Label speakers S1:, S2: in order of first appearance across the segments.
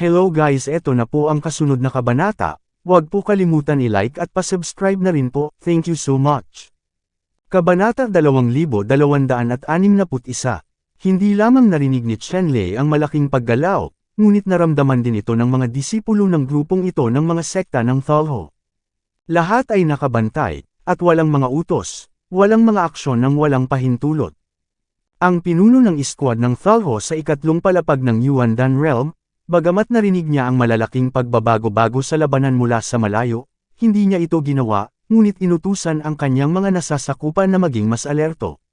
S1: Hello guys, eto na po ang kasunod na kabanata. Huwag po kalimutan i-like at pa-subscribe na rin po, thank you so much. Kabanata 2261. Hindi lamang narinig ni Chenlei ang malaking paggalaw, ngunit naramdaman din ito ng mga disipulo ng grupong ito ng mga sekta ng Thalho. Lahat ay nakabantay, at walang mga utos, walang mga aksyon ng walang pahintulot. Ang pinuno ng iskwad ng Thalho sa ikatlong palapag ng Yuandan Realm, bagamat narinig niya ang malalaking pagbabago-bago sa labanan mula sa malayo, hindi niya ito ginawa, ngunit inutusan ang kanyang mga nasasakupan na maging mas alerto.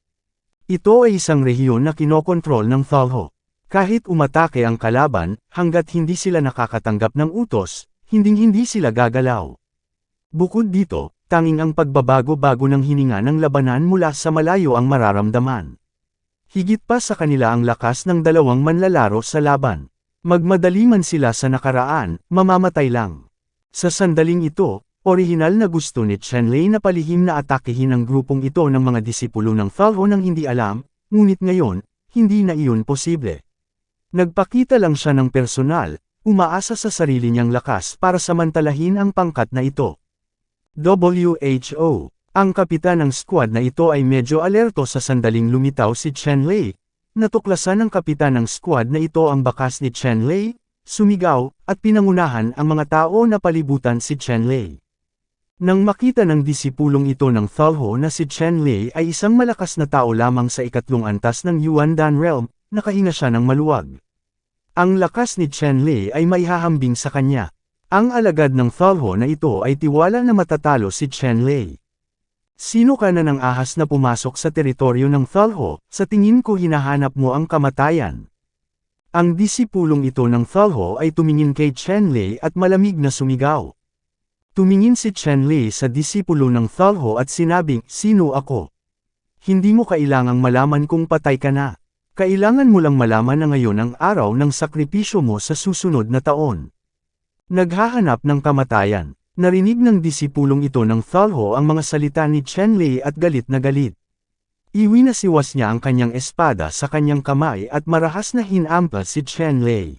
S1: Ito ay isang rehiyon na kinokontrol ng Thalho. Kahit umatake ang kalaban, hanggat hindi sila nakakatanggap ng utos, hinding-hindi sila gagalaw. Bukod dito, tanging ang pagbabago-bago ng hininga ng labanan mula sa malayo ang mararamdaman. Higit pa sa kanila ang lakas ng dalawang manlalaro sa laban. Magmadali man sila sa nakaraan, mamamatay lang. Sa sandaling ito, orihinal na gusto ni Chenlei na palihim na atakehin ang grupong ito ng mga disipulo ng Thalho nang hindi alam, ngunit ngayon, hindi na iyon posible. Nagpakita lang siya ng personal, umaasa sa sarili niyang lakas para samantalahin ang pangkat na ito. WHO, ang kapitan ng squad na ito ay medyo alerto sa sandaling lumitaw si Chenlei. Natuklasan ng kapitan ng squad na ito ang bakas ni Chenlei, sumigaw, at pinangunahan ang mga tao na palibutan si Chenlei. Nang makita ng disipulong ito ng Thalho na si Chenlei ay isang malakas na tao lamang sa ikatlong antas ng Yuandan Realm, nakahinga siya ng maluwag. Ang lakas ni Chenlei ay maihahambing sa kanya. Ang alagad ng Thalho na ito ay tiwala na matatalo si Chenlei. Sino ka na ng ahas na pumasok sa teritoryo ng Thalho? Sa tingin ko hinahanap mo ang kamatayan. Ang disipulong ito ng Thalho ay tumingin kay Chenlei at malamig na sumigaw. Tumingin si Chenlei sa disipulo ng Thalho at sinabing, "Sino ako?" Hindi mo kailangang malaman kung patay ka na. Kailangan mo lang malaman na ngayon ang araw ng sakripisyo mo sa susunod na taon. Naghahanap ng kamatayan. Narinig ng disipulong ito ng Thalho ang mga salita ni Chenlei at galit na galit. Iwinasiwas niya ang kanyang espada sa kanyang kamay at marahas na hinampas si Chenlei.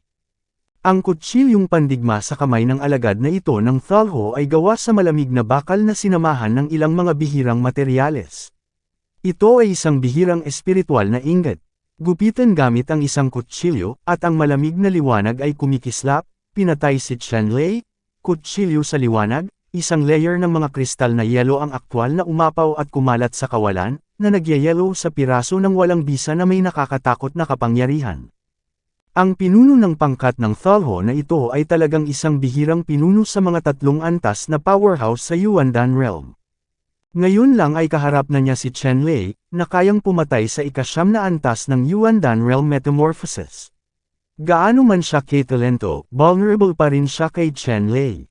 S1: Ang kutsilyong pandigma sa kamay ng alagad na ito ng Thalho ay gawa sa malamig na bakal na sinamahan ng ilang mga bihirang materyales. Ito ay isang bihirang espiritual na ingot. Gupitan gamit ang isang kutsilyo, at ang malamig na liwanag ay kumikislap, pinatay si Chenlei. Kutsilyo sa liwanag, isang layer ng mga kristal na yelo ang aktwal na umapaw at kumalat sa kawalan, na nagyayelo sa piraso ng walang bisa na may nakakatakot na kapangyarihan. Ang pinuno ng pangkat ng Thalho na ito ay talagang isang bihirang pinuno sa mga tatlong antas na powerhouse sa Yuandan Realm. Ngayon lang ay kaharap na niya si Chenlei, na kayang pumatay sa ikasyam na antas ng Yuandan Realm Metamorphosis. Gaano man siya katalento, vulnerable pa rin siya kay Chenlei.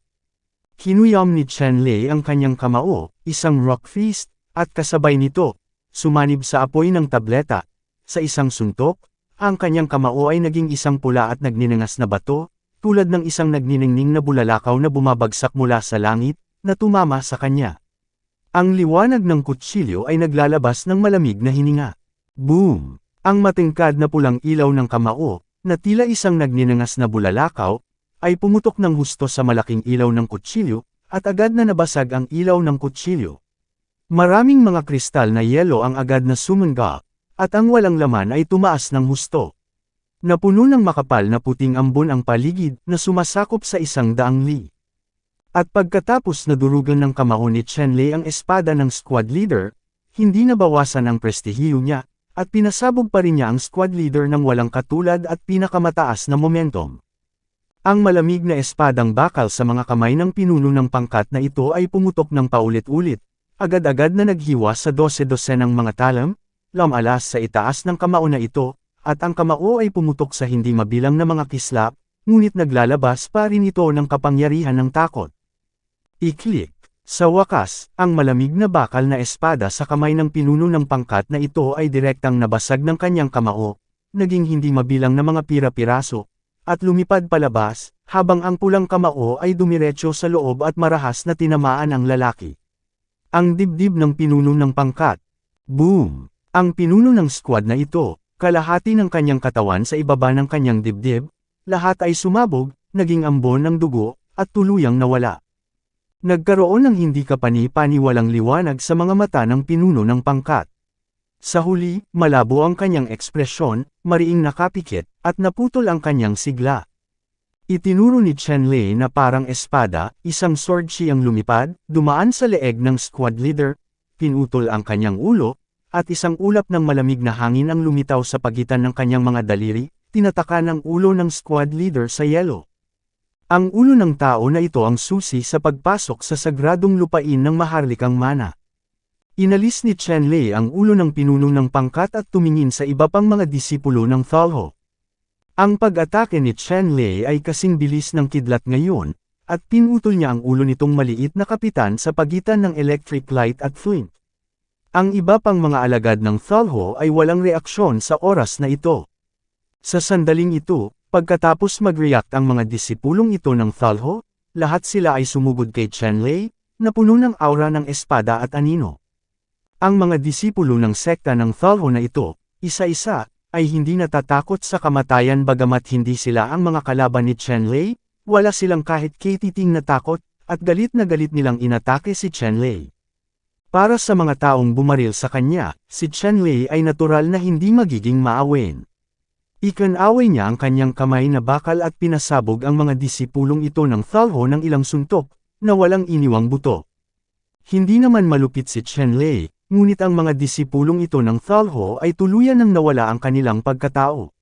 S1: Kinuyam ni Chenlei ang kanyang kamao, isang rock fist, at kasabay nito, sumanib sa apoy ng tableta. Sa isang suntok, ang kanyang kamao ay naging isang pula at nagninangas na bato, tulad ng isang nagniningning na bulalakaw na bumabagsak mula sa langit, na tumama sa kanya. Ang liwanag ng kutsilyo ay naglalabas ng malamig na hininga. Boom! Ang matingkad na pulang ilaw ng kamao, na tila isang nagninangas na bulalakaw, ay pumutok ng husto sa malaking ilaw ng kutsilyo, at agad na nabasag ang ilaw ng kutsilyo. Maraming mga kristal na yelo ang agad na sumangga, at ang walang laman ay tumaas ng husto. Napuno ng makapal na puting ambon ang paligid na sumasakop sa 100 li. At pagkatapos na durugan ng kamao ni Chenlei ang espada ng squad leader, hindi nabawasan ang prestihiyo niya, at pinasabog pa rin niya ang squad leader ng walang katulad at pinakamataas na momentum. Ang malamig na espadang bakal sa mga kamay ng pinuno ng pangkat na ito ay pumutok ng paulit-ulit, agad-agad na naghiwa sa 12-12 ng mga talam, lamalas sa itaas ng kamao na ito, at ang kamao ay pumutok sa hindi mabilang na mga kislap, ngunit naglalabas pa rin ito ng kapangyarihan ng takot. I-click. Sa wakas, ang malamig na bakal na espada sa kamay ng pinuno ng pangkat na ito ay direktang nabasag ng kanyang kamao, naging hindi mabilang na mga pira-piraso, at lumipad palabas, habang ang pulang kamao ay dumiretso sa loob at marahas na tinamaan ang lalaki. Ang dibdib ng pinuno ng pangkat. Boom! Ang pinuno ng squad na ito, kalahati ng kanyang katawan sa ibaba ng kanyang dibdib, lahat ay sumabog, naging ambon ng dugo, at tuluyang nawala. Nagkaroon ng hindi kapani-paniwalang liwanag sa mga mata ng pinuno ng pangkat. Sa huli, malabo ang kanyang ekspresyon, mariing nakapikit, at naputol ang kanyang sigla. Itinuro ni Chen Lei na parang espada, isang sword siyang lumipad, dumaan sa leeg ng squad leader, pinutol ang kanyang ulo, at isang ulap ng malamig na hangin ang lumitaw sa pagitan ng kanyang mga daliri, tinataka ng ulo ng squad leader sa yelo. Ang ulo ng tao na ito ang susi sa pagpasok sa sagradong lupain ng maharlikang mana. Inalis ni Chen Lei ang ulo ng pinuno ng pangkat at tumingin sa iba pang mga disipulo ng Thalho. Ang pag-atake ni Chen Lei ay kasing bilis ng kidlat ngayon, at pinutol niya ang ulo nitong maliit na kapitan sa pagitan ng electric light at flint. Ang iba pang mga alagad ng Thalho ay walang reaksyon sa oras na ito. Sa sandaling ito, pagkatapos mag-react ang mga disipulong ito ng Thalho, lahat sila ay sumugod kay Chen Lei, na puno ng aura ng espada at anino. Ang mga disipulo ng sekta ng Thalho na ito, isa-isa, ay hindi natatakot sa kamatayan bagamat hindi sila ang mga kalaban ni Chen Lei, wala silang kahit katiting na takot, at galit na galit nilang inatake si Chen Lei. Para sa mga taong bumaril sa kanya, si Chen Lei ay natural na hindi magiging maawin. Ikinaway niya ang kanyang kamay na bakal at pinasabog ang mga disipulong ito ng Thalho ng ilang suntok, na walang iniwang buto. Hindi naman malupit si Chen Lei, ngunit ang mga disipulong ito ng Thalho ay tuluyan nang nawala ang kanilang pagkatao.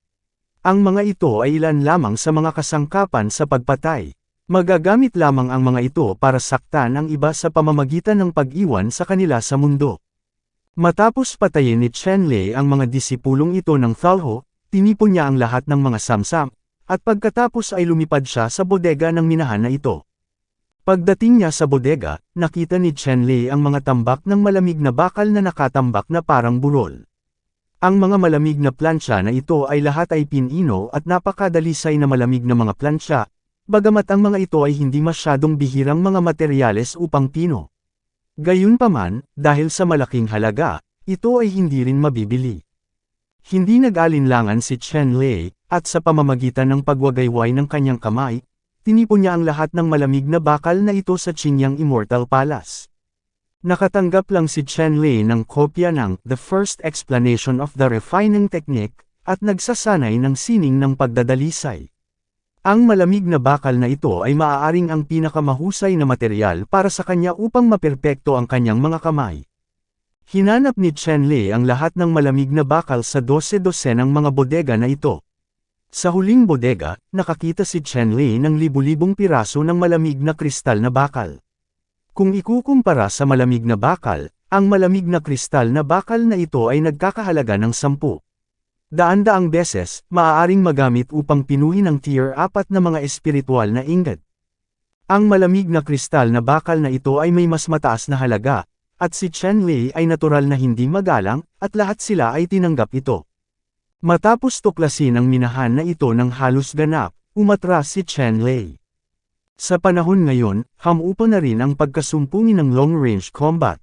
S1: Ang mga ito ay ilan lamang sa mga kasangkapan sa pagpatay. Magagamit lamang ang mga ito para saktan ang iba sa pamamagitan ng pag-iwan sa kanila sa mundo. Matapos patayin ni Chen Lei ang mga disipulong ito ng Thalho, tinipon niya ang lahat ng mga samsam, at pagkatapos ay lumipad siya sa bodega ng minahan na ito. Pagdating niya sa bodega, nakita ni Chen Lei ang mga tambak ng malamig na bakal na nakatambak na parang burol. Ang mga malamig na plancha na ito ay lahat ay pinino at napakadalisay na malamig na mga plancha, bagamat ang mga ito ay hindi masyadong bihirang mga materyales upang pino. Gayunpaman, dahil sa malaking halaga, ito ay hindi rin mabibili. Hindi nag-alinlangan si Chen Lei, at sa pamamagitan ng pagwagayway ng kanyang kamay, tinipon niya ang lahat ng malamig na bakal na ito sa Qingyang Immortal Palace. Nakatanggap lang si Chen Lei ng kopya ng The First Explanation of the Refining Technique, at nagsasanay ng sining ng pagdadalisay. Ang malamig na bakal na ito ay maaaring ang pinakamahusay na material para sa kanya upang maperpekto ang kanyang mga kamay. Hinanap ni Chen Lei ang lahat ng malamig na bakal sa 12-dosenang mga bodega na ito. Sa huling bodega, nakakita si Chen Lei ng libu-libong piraso ng malamig na kristal na bakal. Kung ikukumpara sa malamig na bakal, ang malamig na kristal na bakal na ito ay nagkakahalaga ng 10. Daan-daang beses, maaaring magamit upang pinuhin ang tier 4 na mga espiritual na ingot. Ang malamig na kristal na bakal na ito ay may mas mataas na halaga, at si Chen Lei ay natural na hindi magalang, at lahat sila ay tinanggap ito. Matapos tuklasin ang minahan na ito ng halos ganap, umatras si Chen Lei. Sa panahon ngayon, hamupa na rin ang pagkasumpungin ng long-range combat.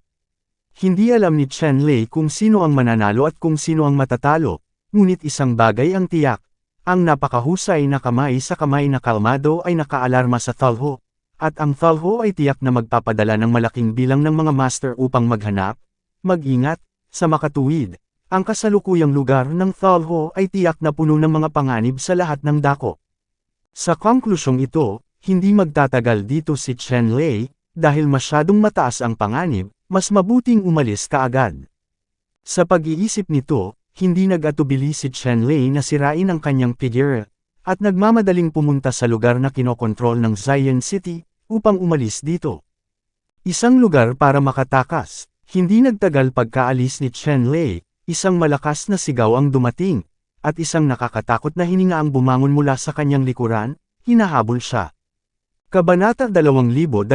S1: Hindi alam ni Chen Lei kung sino ang mananalo at kung sino ang matatalo, ngunit isang bagay ang tiyak, ang napakahusay na kamay sa kamay na kalmado ay nakaalarma sa Thalho, at ang Thalho ay tiyak na magpapadala ng malaking bilang ng mga master upang maghanap, mag-ingat, sa makatuwid. Ang kasalukuyang lugar ng Thalho ay tiyak na puno ng mga panganib sa lahat ng dako. Sa konklusyong ito, hindi magtatagal dito si Chen Lei, dahil masyadong mataas ang panganib, mas mabuting umalis kaagad. Sa pag-iisip nito, hindi nag-atubili si Chen Lei na sirain ang kanyang figure, at nagmamadaling pumunta sa lugar na kinokontrol ng Zion City, upang umalis dito. Isang lugar para makatakas. Hindi nagtagal pagkaalis ni Chen Lei, isang malakas na sigaw ang dumating, at isang nakakatakot na hininga ang bumangon mula sa kanyang likuran, hinahabol siya. Kabanata 2262.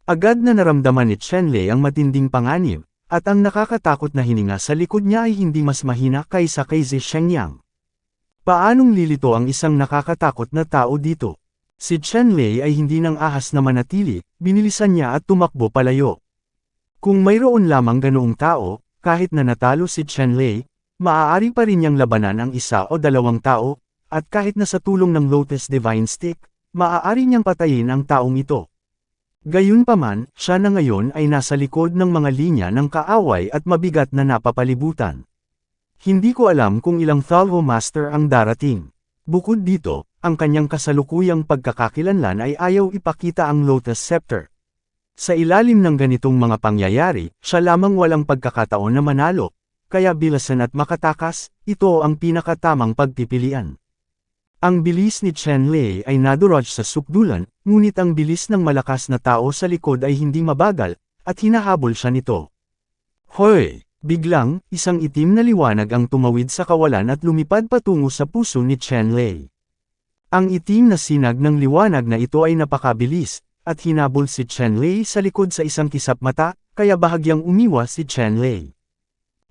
S1: Agad na naramdaman ni Chen Lei ang matinding panganib, at ang nakakatakot na hininga sa likod niya ay hindi mas mahina kaysa kay Zi Shengyang. Paanong lilito ang isang nakakatakot na tao dito? Si Chen Lei ay hindi nang ahas na manatili, binilisan niya at tumakbo palayo. Kung mayroon lamang ganoong tao, kahit na natalo si Chen Lei, maaari pa rin niyang labanan ang isa o dalawang tao, at kahit na sa tulong ng Lotus Divine Stick, maaari niyang patayin ang taong ito. Gayunpaman, siya na ngayon ay nasa likod ng mga linya ng kaaway at mabigat na napapalibutan. Hindi ko alam kung ilang Thalho Master ang darating. Bukod dito, ang kanyang kasalukuyang pagkakakilanlan ay ayaw ipakita ang Lotus Scepter. Sa ilalim ng ganitong mga pangyayari, siya lamang walang pagkakataon na manalo, kaya bilasan at makatakas, ito ang pinakatamang pagpipilian. Ang bilis ni Chen Lei ay nadurog sa sukdulan, ngunit ang bilis ng malakas na tao sa likod ay hindi mabagal, at hinahabol siya nito. Hoy! Biglang, isang itim na liwanag ang tumawid sa kawalan at lumipad patungo sa puso ni Chen Lei. Ang itim na sinag ng liwanag na ito ay napakabilis, at hinabol si Chen Lei sa likod sa isang kisap mata, kaya bahagyang umiwas si Chen Lei.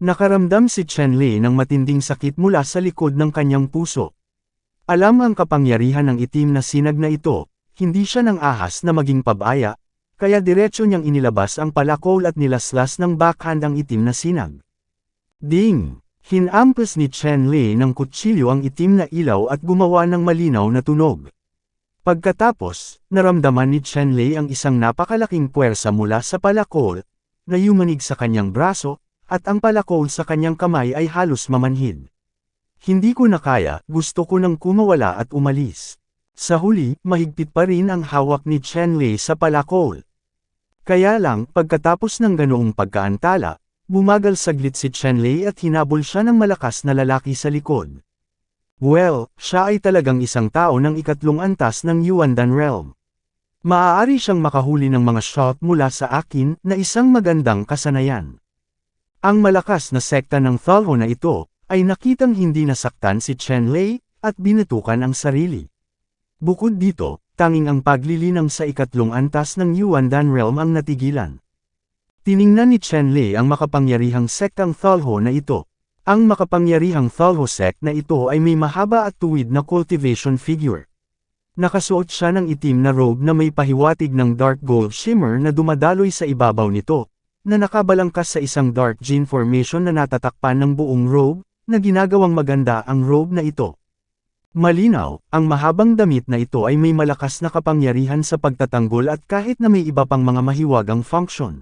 S1: Nakaramdam si Chen Lei ng matinding sakit mula sa likod ng kanyang puso. Alam ang kapangyarihan ng itim na sinag na ito, hindi siya nang ahas na maging pabaya, kaya diretso niyang inilabas ang palakol at nilaslas ng backhand ang itim na sinag. Ding! Hinampas ni Chen Lei ng kutsilyo ang itim na ilaw at gumawa ng malinaw na tunog. Pagkatapos, naramdaman ni Chen Lei ang isang napakalaking puwersa mula sa palakol, na yumanig sa kanyang braso, at ang palakol sa kanyang kamay ay halos mamanhid. Hindi ko na kaya, gusto ko nang kumawala at umalis. Sa huli, mahigpit pa rin ang hawak ni Chen Lei sa palakol. Kaya lang, pagkatapos ng ganoong pagkaantala, bumagal saglit si Chen Lei at hinabol siya ng malakas na lalaki sa likod. Well, siya ay talagang isang tao ng ikatlong antas ng Yuandan Realm. Maaari siyang makahuli ng mga shot mula sa akin na isang magandang kasanayan. Ang malakas na sekta ng Thalho na ito, ay nakitang hindi nasaktan si Chen Lei, at binatukan ang sarili. Bukod dito, tanging ang paglilinang sa ikatlong antas ng Yuandan Realm ang natigilan. Tiningnan ni Chen Lei ang makapangyarihang sektang Thalho na ito. Ang makapangyarihang Thalho sect na ito ay may mahaba at tuwid na cultivation figure. Nakasuot siya ng itim na robe na may pahiwatig ng dark gold shimmer na dumadaloy sa ibabaw nito, na nakabalangkas sa isang dark gene formation na natatakpan ng buong robe, na ginagawang maganda ang robe na ito. Malinaw, ang mahabang damit na ito ay may malakas na kapangyarihan sa pagtatanggol at kahit na may iba pang mga mahiwagang function.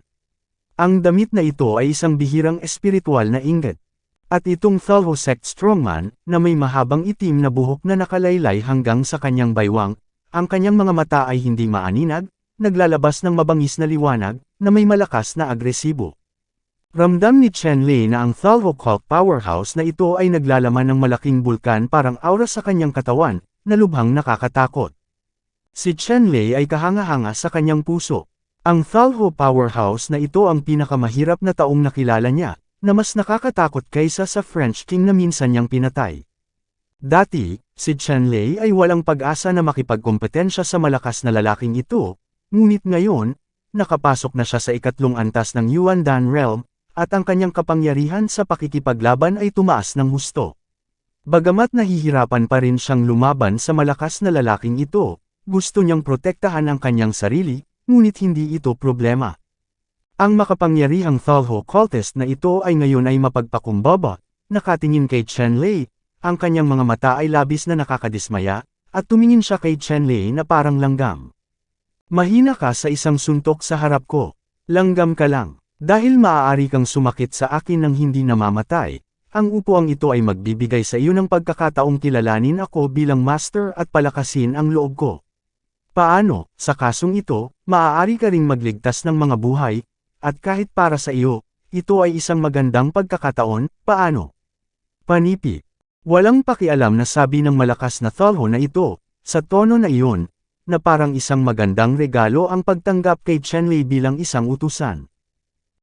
S1: Ang damit na ito ay isang bihirang espiritual na inggit. At itong Thalho sect strongman, na may mahabang itim na buhok na nakalaylay hanggang sa kanyang baywang, ang kanyang mga mata ay hindi maaninag, naglalabas ng mabangis na liwanag, na may malakas na agresibo. Ramdam ni Chen Lei na ang Thalho cult powerhouse na ito ay naglalaman ng malaking bulkan parang aura sa kanyang katawan, na lubhang nakakatakot. Si Chen Lei ay kahanga-hanga sa kanyang puso. Ang Thalho powerhouse na ito ang pinakamahirap na taong nakilala niya, na mas nakakatakot kaysa sa French king na minsan niyang pinatay. Dati, si Chen Lei ay walang pag-asa na makipagkompetensya sa malakas na lalaking ito, ngunit ngayon, nakapasok na siya sa ikatlong antas ng Yuandan Realm, at ang kanyang kapangyarihan sa pakikipaglaban ay tumaas ng husto. Bagamat nahihirapan pa rin siyang lumaban sa malakas na lalaking ito, gusto niyang protektahan ang kanyang sarili, ngunit hindi ito problema. Ang makapangyarihang Thalho cultist na ito ay ngayon ay mapagpakumbaba, nakatingin kay Chen Lei, ang kanyang mga mata ay labis na nakakadismaya, at tumingin siya kay Chen Lei na parang langgam. Mahina ka sa isang suntok sa harap ko. Langgam ka lang. Dahil maaari kang sumakit sa akin ng hindi namamatay, ang upuang ito ay magbibigay sa iyo ng pagkakataong kilalanin ako bilang master at palakasin ang loob ko. Paano, sa kasong ito, maaari ka ring magligtas ng mga buhay, at kahit para sa iyo, ito ay isang magandang pagkakataon, paano? Panipi. Walang pakialam na sabi ng malakas na Thalho na ito, sa tono na iyon, na parang isang magandang regalo ang pagtanggap kay Chen Lei bilang isang utusan.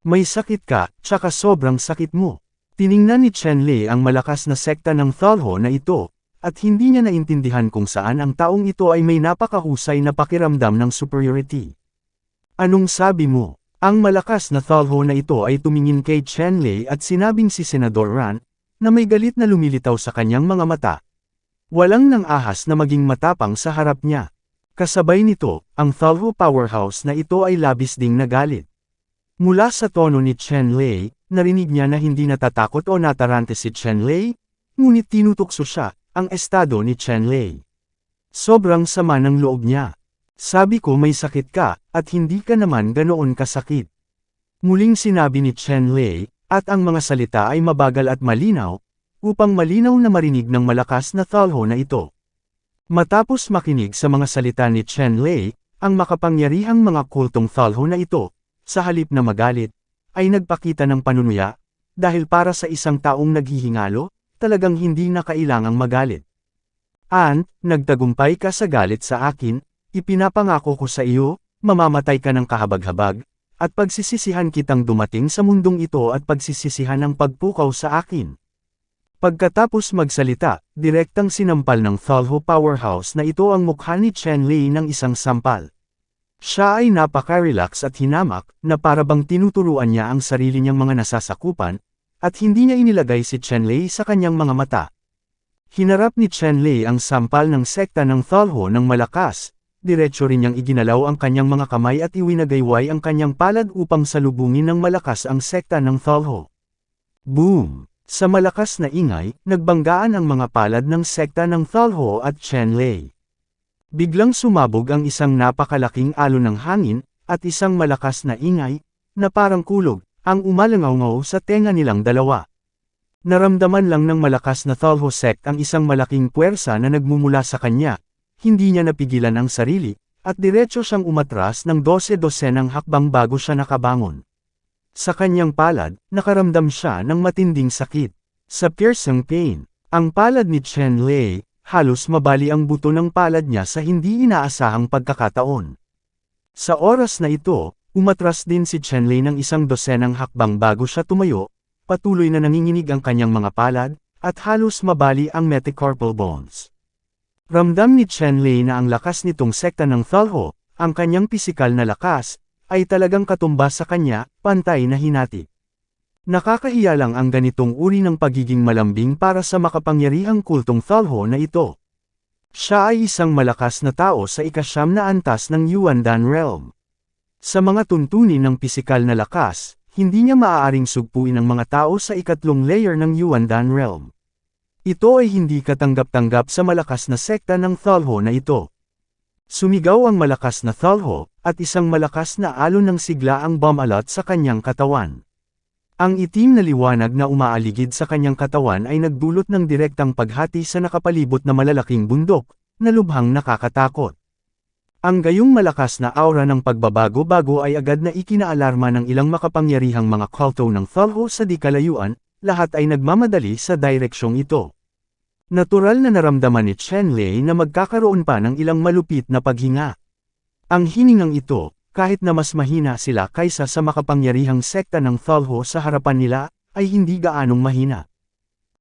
S1: May sakit ka, tsaka sobrang sakit mo. Tiningnan ni Chen Lei ang malakas na sekta ng Thalho na ito, at hindi niya naintindihan kung saan ang taong ito ay may napakahusay na pakiramdam ng superiority. Anong sabi mo? Ang malakas na Thalho na ito ay tumingin kay Chen Lei at sinabing si Senador Ran, na may galit na lumilitaw sa kanyang mga mata. Walang nang ahas na maging matapang sa harap niya. Kasabay nito, ang Thalho powerhouse na ito ay labis ding nagalit. Mula sa tono ni Chen Lei, narinig niya na hindi natatakot o natarante si Chen Lei, ngunit tinutokso siya, ang estado ni Chenlei. Sobrang sama ng loob niya. Sabi ko may sakit ka, at hindi ka naman ganoon kasakit. Muling sinabi ni Chenlei, at ang mga salita ay mabagal at malinaw, upang malinaw na marinig ng malakas na Thalho na ito. Matapos makinig sa mga salita ni Chenlei, ang makapangyarihang mga kultong Thalho na ito, sa halip na magalit, ay nagpakita ng panunuya, dahil para sa isang taong naghihingalo, talagang hindi na kailangang magalit. Nagtagumpay ka sa galit sa akin, ipinapangako ko sa iyo, mamamatay ka ng kahabag-habag, at pagsisisihan kitang dumating sa mundong ito at pagsisisihan ang pagpukaw sa akin. Pagkatapos magsalita, direktang sinampal ng Thalho powerhouse na ito ang mukha ni Chenlei ng isang sampal. Siya ay napaka-relax at hinamak, na parabang tinuturuan niya ang sarili niyang mga nasasakupan, at hindi niya inilagay si Chenlei sa kanyang mga mata. Hinarap ni Chenlei ang sampal ng sekta ng Thalho ng malakas, diretso rin niyang iginalaw ang kanyang mga kamay at iwinagayway ang kanyang palad upang salubungin ng malakas ang sekta ng Thalho. Boom! Sa malakas na ingay, nagbanggaan ang mga palad ng sekta ng Thalho at Chenlei. Biglang sumabog ang isang napakalaking alon ng hangin, at isang malakas na ingay, na parang kulog, ang umalangaw-ngaw sa tenga nilang dalawa. Naramdaman lang ng malakas na Thalho sect ang isang malaking puwersa na nagmumula sa kanya, hindi niya napigilan ang sarili, at diretso siyang umatras ng 12-dosenang hakbang bago siya nakabangon. Sa kanyang palad, nakaramdam siya ng matinding sakit. Sa piercing pain, ang palad ni Chenlei, halos mabali ang buto ng palad niya sa hindi inaasahang pagkakataon. Sa oras na ito, umatras din si Chenlei ng 1 dosenang hakbang bago siya tumayo, patuloy na nanginginig ang kanyang mga palad, at halos mabali ang metacarpal bones. Ramdam ni Chenlei na ang lakas nitong sekta ng Thalho, ang kanyang pisikal na lakas, ay talagang katumbas sa kanya, pantay na hinati. Nakakahiya lang ang ganitong uri ng pagiging malambing para sa makapangyarihang kultong Thalho na ito. Siya ay isang malakas na tao sa ika-9 na antas ng Yuandan Realm. Sa mga tuntunin ng pisikal na lakas, hindi niya maaaring sugpuin ang mga tao sa ika-3 layer ng Yuandan Realm. Ito ay hindi katanggap-tanggap sa malakas na sekta ng Thalho na ito. Sumigaw ang malakas na Thalho, at isang malakas na alon ng sigla ang bumalat sa kanyang katawan. Ang itim na liwanag na umaaligid sa kanyang katawan ay nagdulot ng direktang paghati sa nakapalibot na malalaking bundok, na lubhang nakakatakot. Ang gayong malakas na aura ng pagbabago-bago ay agad na ikinaalarma ng ilang makapangyarihang mga kulto ng Thalho sa di kalayuan, lahat ay nagmamadali sa direksyong ito. Natural na naramdaman ni Chenlei na magkakaroon pa ng ilang malupit na paghinga. Ang hiningang ito, kahit na mas mahina sila kaysa sa makapangyarihang sekta ng Thalho sa harapan nila, ay hindi gaanong mahina.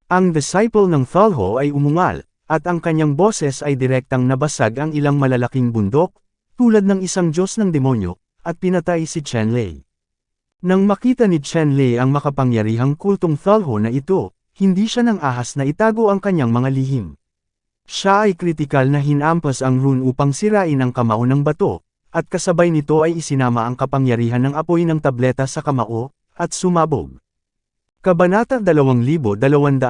S1: Ang disciple ng Thalho ay umungal, at ang kanyang boses ay direktang nabasag ang ilang malalaking bundok, tulad ng isang Diyos ng demonyo, at pinatay si Chenlei. Nang makita ni Chenlei ang makapangyarihang kultong Thalho na ito, hindi siya nang ahas na itago ang kanyang mga lihim. Siya ay kritikal na hinampas ang rune upang sirain ang kamao ng bato, at kasabay nito ay isinama ang kapangyarihan ng apoy ng tableta sa kamao, at sumabog. Kabanata 2263.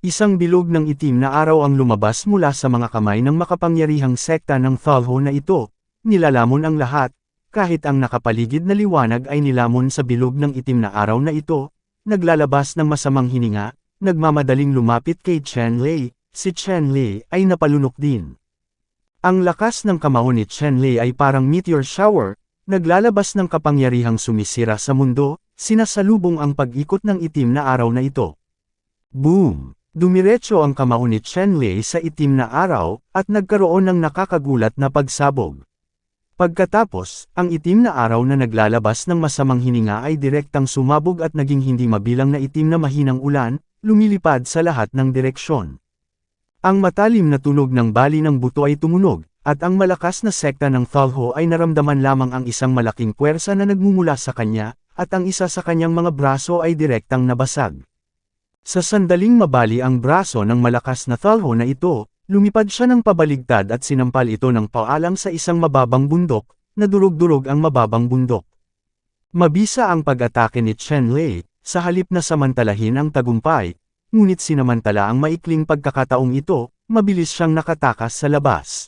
S1: Isang bilog ng itim na araw ang lumabas mula sa mga kamay ng makapangyarihang sekta ng Thalho na ito, nilalamon ang lahat, kahit ang nakapaligid na liwanag ay nilamon sa bilog ng itim na araw na ito, naglalabas ng masamang hininga, nagmamadaling lumapit kay Chenlei, si Chenlei ay napalunok din. Ang lakas ng kamao ni Chenlei ay parang meteor shower, naglalabas ng kapangyarihang sumisira sa mundo, sinasalubong ang pag-ikot ng itim na araw na ito. Boom! Dumiretso ang kamao ni Chenlei sa itim na araw, at nagkaroon ng nakakagulat na pagsabog. Pagkatapos, ang itim na araw na naglalabas ng masamang hininga ay direktang sumabog at naging hindi mabilang na itim na mahinang ulan, lumilipad sa lahat ng direksyon. Ang matalim na tunog ng bali ng buto ay tumunog, at ang malakas na sekta ng Thalho ay naramdaman lamang ang isang malaking puwersa na nagmumula sa kanya, at ang isa sa kanyang mga braso ay direktang nabasag. Sa sandaling mabali ang braso ng malakas na Thalho na ito, lumipad siya ng pabaligtad at sinampal ito ng paalang sa isang mababang bundok, na durog-durog ang mababang bundok. Mabisa ang pag-atake ni Chenlei, sa halip na samantalahin ang tagumpay, ngunit sinamantala ang maikling pagkakataong ito, mabilis siyang nakatakas sa labas.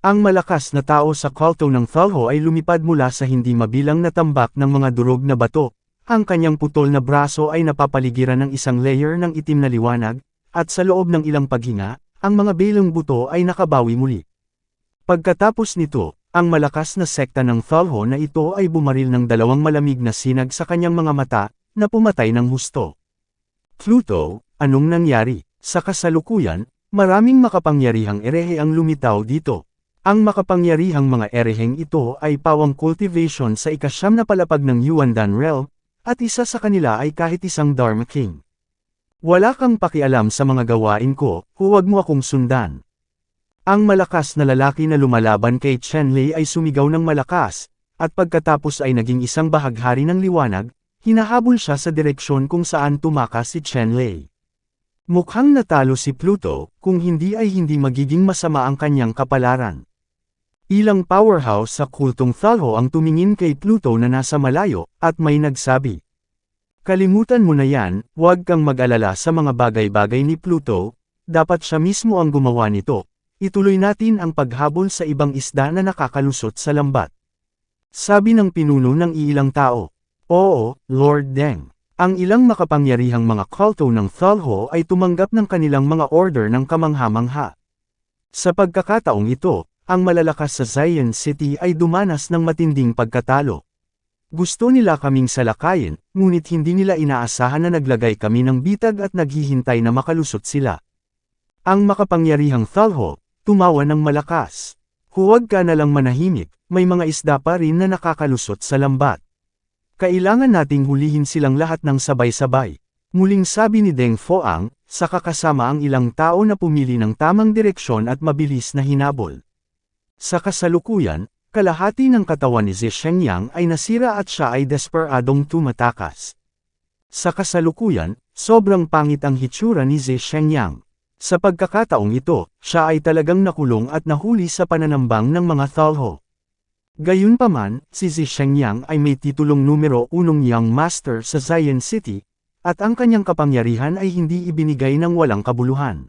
S1: Ang malakas na tao sa kulto ng Thalho ay lumipad mula sa hindi mabilang na tambak ng mga durog na bato. Ang kanyang putol na braso ay napapaligiran ng isang layer ng itim na liwanag, at sa loob ng ilang paghinga, ang mga belong buto ay nakabawi muli. Pagkatapos nito, ang malakas na sekta ng Thalho na ito ay bumaril ng dalawang malamig na sinag sa kanyang mga mata, na pumatay ng husto. Pluto, anong nangyari? Sa kasalukuyan, maraming makapangyarihang erehe ang lumitaw dito. Ang makapangyarihang mga ereheng ito ay pawang cultivation sa ikasyam na palapag ng Yuandan Realm, at isa sa kanila ay kahit isang Dharma King. Wala kang pakialam sa mga gawain ko, huwag mo akong sundan. Ang malakas na lalaki na lumalaban kay Chenlei ay sumigaw ng malakas, at pagkatapos ay naging isang bahaghari ng liwanag, hinahabol siya sa direksyon kung saan tumakas si Chenlei. Mukhang natalo si Pluto, kung hindi ay hindi magiging masama ang kanyang kapalaran. Ilang powerhouse sa kultong Thalho ang tumingin kay Pluto na nasa malayo, at may nagsabi. Kalimutan mo na yan, huwag kang mag-alala sa mga bagay-bagay ni Pluto, dapat siya mismo ang gumawa nito. Ituloy natin ang paghabol sa ibang isda na nakakalusot sa lambat. Sabi ng pinuno ng ilang tao. Oo, Lord Deng. Ang ilang makapangyarihang mga kulto ng Thalho ay tumanggap ng kanilang mga order ng kamangha-mangha. Sa pagkakataong ito, ang malalakas sa Zion City ay dumanas ng matinding pagkatalo. Gusto nila kaming salakayin, ngunit hindi nila inaasahan na naglagay kami ng bitag at naghihintay na makalusot sila. Ang makapangyarihang Thalho, tumawa ng malakas. Huwag ka na lang manahimik, may mga isda pa rin na nakakalusot sa lambat. Kailangan nating hulihin silang lahat ng sabay-sabay. Muling sabi ni Deng Foang, saka kasama ang ilang tao na pumili ng tamang direksyon at mabilis na hinabol. Sa kasalukuyan, kalahati ng katawan ni Zi Shengyang ay nasira at siya ay desperadong tumatakas. Sa kasalukuyan, sobrang pangit ang hitsura ni Zi Shengyang. Sa pagkakataong ito, siya ay talagang nakulong at nahuli sa pananambang ng mga Thalho. Gayunpaman, si Zi Shengyang ay may titulong numero 1 Young Master sa Zion City, at ang kanyang kapangyarihan ay hindi ibinigay ng walang kabuluhan.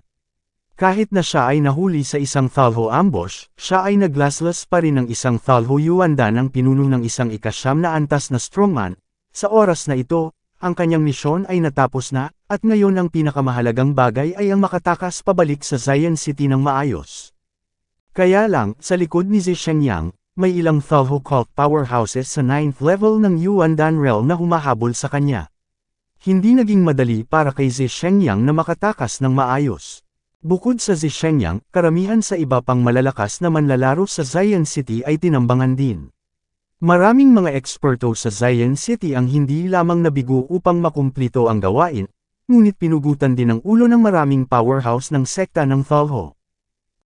S1: Kahit na siya ay nahuli sa isang Thalho ambush, siya ay naglaslas pa rin ng isang Thalho Yuandan ang pinuno ng isang ikasyam na antas na strongman. Sa oras na ito, ang kanyang misyon ay natapos na, at ngayon ang pinakamahalagang bagay ay ang makatakas pabalik sa Zion City ng maayos. Kaya lang, sa likod ni Zi Shengyang, may ilang Thalho cult powerhouses sa 9th level ng Yuandan Realm na humahabol sa kanya. Hindi naging madali para kay Zi Shengyang na makatakas ng maayos. Bukod sa Zi Shengyang, karamihan sa iba pang malalakas na manlalaro sa Zion City ay tinambangan din. Maraming mga eksperto sa Zion City ang hindi lamang nabigo upang makumplito ang gawain, ngunit pinugutan din ang ulo ng maraming powerhouse ng sekta ng Thalho.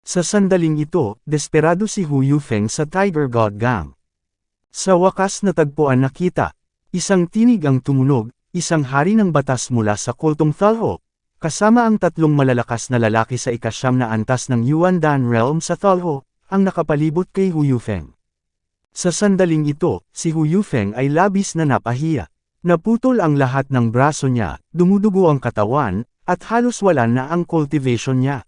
S1: Sa sandaling ito, desperado si Hu Yufeng sa Tiger God Gang. Sa wakas natagpuan na kita, isang tinig ang tumunog, isang hari ng batas mula sa kultong Thalho, kasama ang tatlong malalakas na lalaki sa ikasyam na antas ng Yuandan Realm sa Thalho, ang nakapalibot kay Hu Yufeng. Sa sandaling ito, si Hu Yufeng ay labis na napahiya. Naputol ang lahat ng braso niya, dumudugo ang katawan, at halos wala na ang cultivation niya.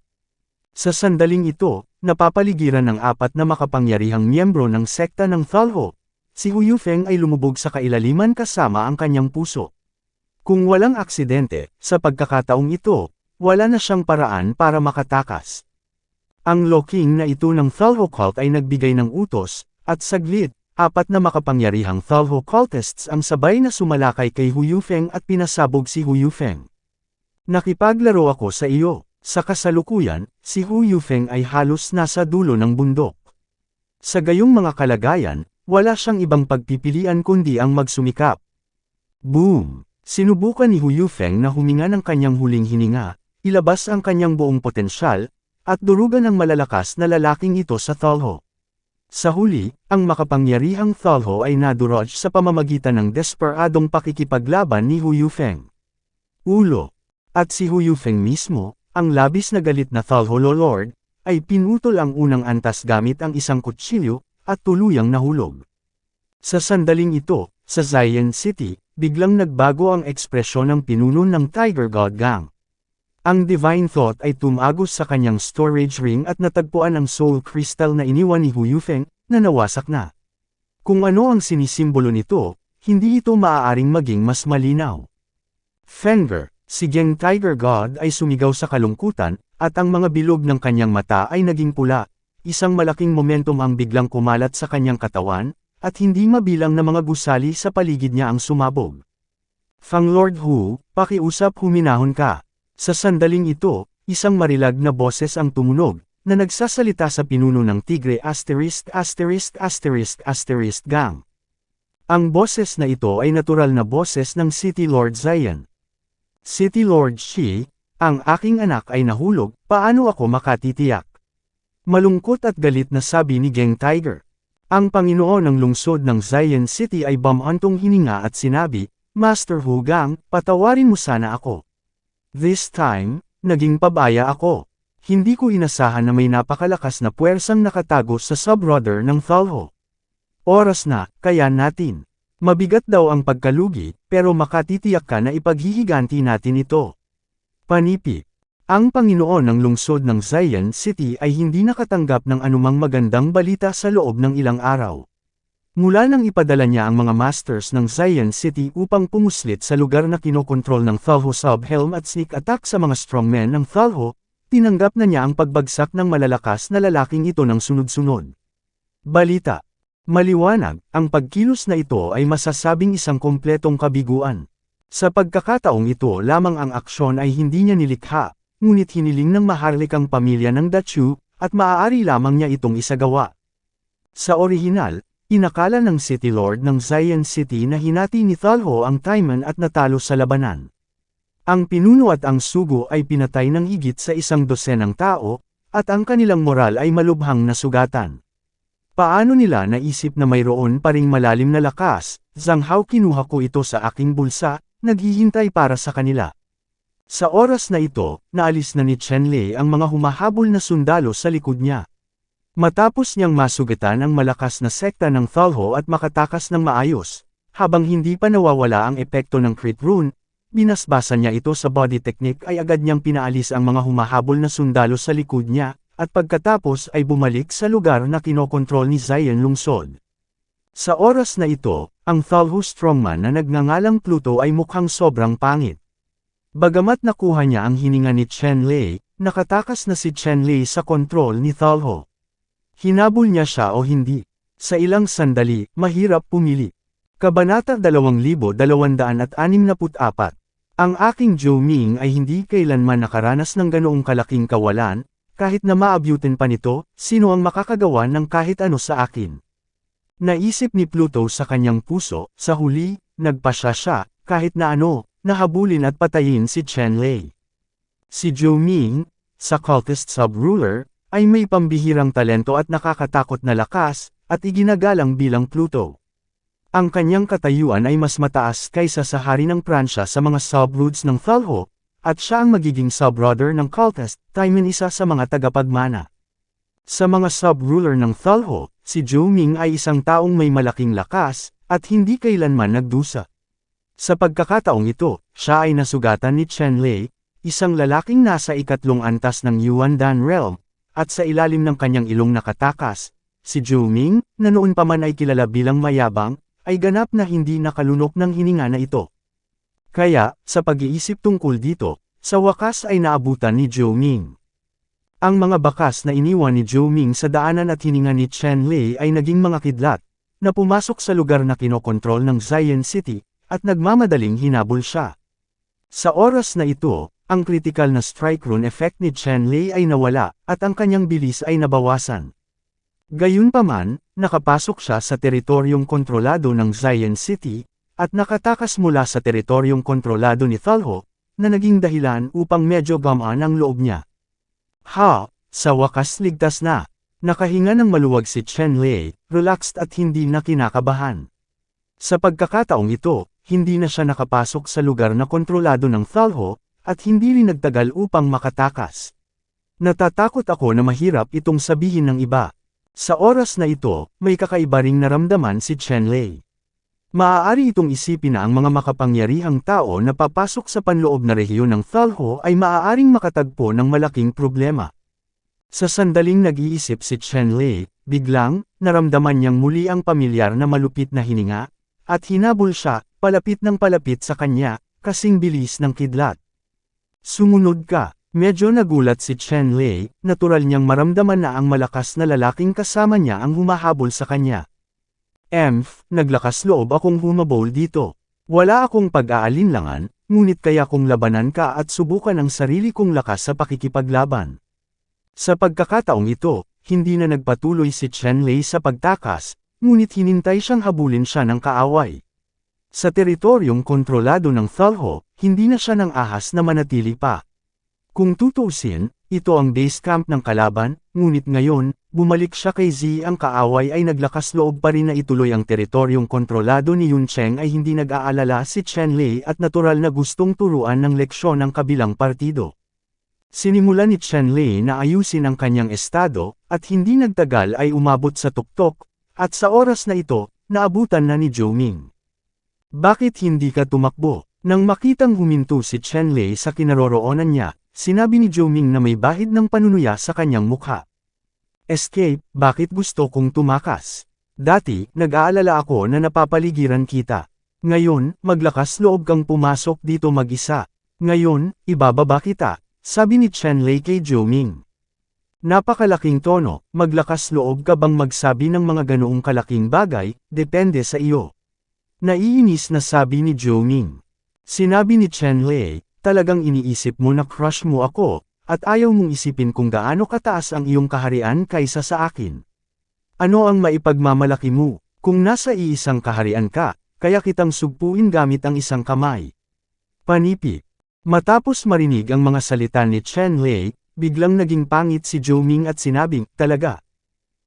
S1: Sa sandaling ito, napapaligiran ng apat na makapangyarihang miyembro ng sekta ng Thalho. Si Hu Yufeng ay lumubog sa kailaliman kasama ang kanyang puso. Kung walang aksidente, sa pagkakataong ito, wala na siyang paraan para makatakas. Ang Loking na ito ng Thalho cult ay nagbigay ng utos, at saglit, apat na makapangyarihang Thalho cultists ang sabay na sumalakay kay Hu Yufeng at pinasabog si Hu Yufeng. Nakipaglaro ako sa iyo. Sa kasalukuyan, si Hu Yufeng ay halos nasa dulo ng bundok. Sa gayong mga kalagayan, wala siyang ibang pagpipilian kundi ang magsumikap. Boom! Sinubukan ni Hu Yufeng na huminga ng kanyang huling hininga, ilabas ang kanyang buong potensyal, at durugan ang malalakas na lalaking ito sa Thalho. Sa huli, ang makapangyarihang Thalho ay nadurog sa pamamagitan ng desperadong pakikipaglaban ni Hu Yufeng. Ulo. At si Hu Yufeng mismo, ang labis na galit na Thalho Lord, ay pinutol ang unang antas gamit ang isang kutsilyo, at tuluyang nahulog. Sa sandaling ito, sa Zion City, biglang nagbago ang ekspresyon ng pinuno ng Tiger God Gang. Ang Divine Thought ay tumagos sa kanyang storage ring at natagpuan ang Soul Crystal na iniwan ni Hu Yufeng, na nawasak na. Kung ano ang sinisimbolo nito, hindi ito maaaring maging mas malinaw. Fenger, si Geng Tiger God ay sumigaw sa kalungkutan, at ang mga bilog ng kanyang mata ay naging pula. Isang malaking momentum ang biglang kumalat sa kanyang katawan, at hindi mabilang na mga gusali sa paligid niya ang sumabog. Fang Lord Hu, pakiusap, huminahon ka. Sa sandaling ito, isang marilag na boses ang tumunog, na nagsasalita sa pinuno ng tigre ***** gang. Ang boses na ito ay natural na boses ng City Lord Zion. City Lord Shi, ang aking anak ay nahulog, paano ako makatitiyak? Malungkot at galit na sabi ni Geng Tiger. Ang Panginoon ng lungsod ng Zion City ay bumantong hininga at sinabi, Master Hu Gang, patawarin mo sana ako. This time, naging pabaya ako. Hindi ko inasahan na may napakalakas na puwersang nakatago sa sub-rudder ng Thalho. Oras na, kaya natin. Mabigat daw ang pagkalugi, pero makatitiyak ka na ipaghihiganti natin ito. Panipi. Ang Panginoon ng lungsod ng Zion City ay hindi nakatanggap ng anumang magandang balita sa loob ng ilang araw. Mula nang ipadala niya ang mga masters ng Zion City upang pumuslit sa lugar na kinokontrol ng Thalho Sub-Helm at sneak attack sa mga strongmen ng Thalho, tinanggap na niya ang pagbagsak ng malalakas na lalaking ito ng sunod-sunod. Balita. Maliwanag, ang pagkilos na ito ay masasabing isang kompletong kabiguan. Sa pagkakataong ito lamang ang aksyon ay hindi niya nilikha, ngunit hiniling ng maharlikang pamilya ng Dachu, at maaari lamang niya itong isagawa. Sa orihinal, inakala ng City Lord ng Zion City na hinati ni Thalho ang Taiman at natalo sa labanan. Ang pinuno at ang sugo ay pinatay ng higit sa 100 tao, at ang kanilang moral ay malubhang nasugatan. Paano nila naisip na mayroon pa ring malalim na lakas? Zhang Hao, kinuha ko ito sa aking bulsa, naghihintay para sa kanila. Sa oras na ito, naalis na ni Chen Lei ang mga humahabol na sundalo sa likod niya. Matapos niyang masugatan ang malakas na sekta ng Thalho at makatakas ng maayos, habang hindi pa nawawala ang epekto ng crit rune, binasbasan niya ito sa body technique ay agad niyang pinaalis ang mga humahabol na sundalo sa likod niya, at pagkatapos ay bumalik sa lugar na kinokontrol ni Zion lungsod. Sa oras na ito, ang Thalho strongman na nagngangalang Pluto ay mukhang sobrang pangit. Bagamat nakuha niya ang hininga ni Chen Lei, nakatakas na si Chen Lei sa kontrol ni Thalho. Hinabol niya siya o hindi. Sa ilang sandali, mahirap pumili. Kabanata 2264. Ang aking Zhou Ming ay hindi kailanman nakaranas ng ganoong kalaking kawalan, kahit na maabyutin pa nito, sino ang makakagawa ng kahit ano sa akin. Naisip ni Pluto sa kanyang puso, sa huli, nagpasya siya, kahit na ano, nahabulin at patayin si Chen Lei. Si Zhou Ming, sa cultist sub-ruler, ay may pambihirang talento at nakakatakot na lakas, at iginagalang bilang Pluto. Ang kanyang katayuan ay mas mataas kaysa sa hari ng Pransya sa mga sub-roots ng Thalho, at siya ang magiging sub-ruler ng cultist, Taiman, isa sa mga tagapagmana. Sa mga sub-ruler ng Thalho, si Zhou Ming ay isang taong may malaking lakas, at hindi kailanman nagdusa. Sa pagkakataong ito, siya ay nasugatan ni Chen Lei, isang lalaking nasa ikatlong antas ng Yuandan Realm, at sa ilalim ng kanyang ilong nakatakas, si Zhou Ming, na noon pa man ay kilala bilang mayabang, ay ganap na hindi nakalunok ng hininga na ito. Kaya, sa pag-iisip tungkol dito, sa wakas ay naabutan ni Zhou Ming. Ang mga bakas na iniwan ni Zhou Ming sa daanan at hininga ni Chen Lei ay naging mga kidlat, na pumasok sa lugar na kinokontrol ng Zion City, at nagmamadaling hinabol siya. Sa oras na ito, ang critical na strike rune effect ni Chen Lei ay nawala, at ang kanyang bilis ay nabawasan. Gayunpaman, nakapasok siya sa teritoryong kontrolado ng Zion City, at nakatakas mula sa teritoryong kontrolado ni Thalho, na naging dahilan upang medyo gamaan ang loob niya. Sa wakas ligtas na. Nakahinga ng maluwag si Chen Lei, relaxed at hindi na kinakabahan. Sa pagkakataong ito, hindi na siya nakapasok sa lugar na kontrolado ng Thalho, at hindi rin nagtagal upang makatakas. Natatakot ako na mahirap itong sabihin ng iba. Sa oras na ito, may kakaiba ring naramdaman si Chen Lei. Maaari itong isipin na ang mga makapangyarihang tao na papasok sa panloob na rehiyon ng Thalho ay maaaring makatagpo ng malaking problema. Sa sandaling nag-iisip si Chen Lei, biglang, naramdaman niyang muli ang pamilyar na malupit na hininga, at hinabol siya, palapit ng palapit sa kanya, kasing bilis ng kidlat. Sumunod ka. Medyo nagulat si Chen Lei, natural niyang maramdaman na ang malakas na lalaking kasama niya ang humahabol sa kanya. Naglakas loob akong humabol dito. Wala akong pag-aalinlangan, ngunit kaya kong labanan ka at subukan ang sarili kong lakas sa pakikipaglaban. Sa pagkakataong ito, hindi na nagpatuloy si Chen Lei sa pagtakas, ngunit hinintay siyang habulin siya ng kaaway. Sa teritoryong kontrolado ng Thalho, hindi na siya ng ahas na manatili pa. Kung tutuusin, ito ang base camp ng kalaban, ngunit ngayon, bumalik siya kay Zi. Ang kaaway ay naglakas loob pa rin na ituloy ang teritoryong kontrolado ni Yun Cheng ay hindi nag-aalala si Chen Lei at natural na gustong turuan ng leksyon ng kabilang partido. Sinimulan ni Chen Lei na ayusin ang kanyang estado, at hindi nagtagal ay umabot sa tuktok, at sa oras na ito, naabutan na ni Zhou Ming. Bakit hindi ka tumakbo? Nang makitang huminto si Chen Lei sa kinaroroonan niya, sinabi ni Zhou Ming na may bahid ng panunuya sa kanyang mukha. Escape, bakit gusto kong tumakas? Dati, nag-aalala ako na napapaligiran kita. Ngayon, maglakas loob kang pumasok dito mag-isa. Ngayon, ibababa kita, sabi ni Chen Lei kay Zhou Ming. Napakalaking tono, maglakas loob ka bang magsabi ng mga ganoong kalaking bagay, depende sa iyo. Naiinis na sabi ni Zhou Ming. Sinabi ni Chen Lei, talagang iniisip mo na crush mo ako, at ayaw mong isipin kung gaano kataas ang iyong kaharian kaysa sa akin. Ano ang maipagmamalaki mo, kung nasa iisang kaharian ka, kaya kitang sugpuin gamit ang isang kamay. Panipi. Matapos marinig ang mga salita ni Chen Lei, biglang naging pangit si Zhou Ming at sinabing, talaga.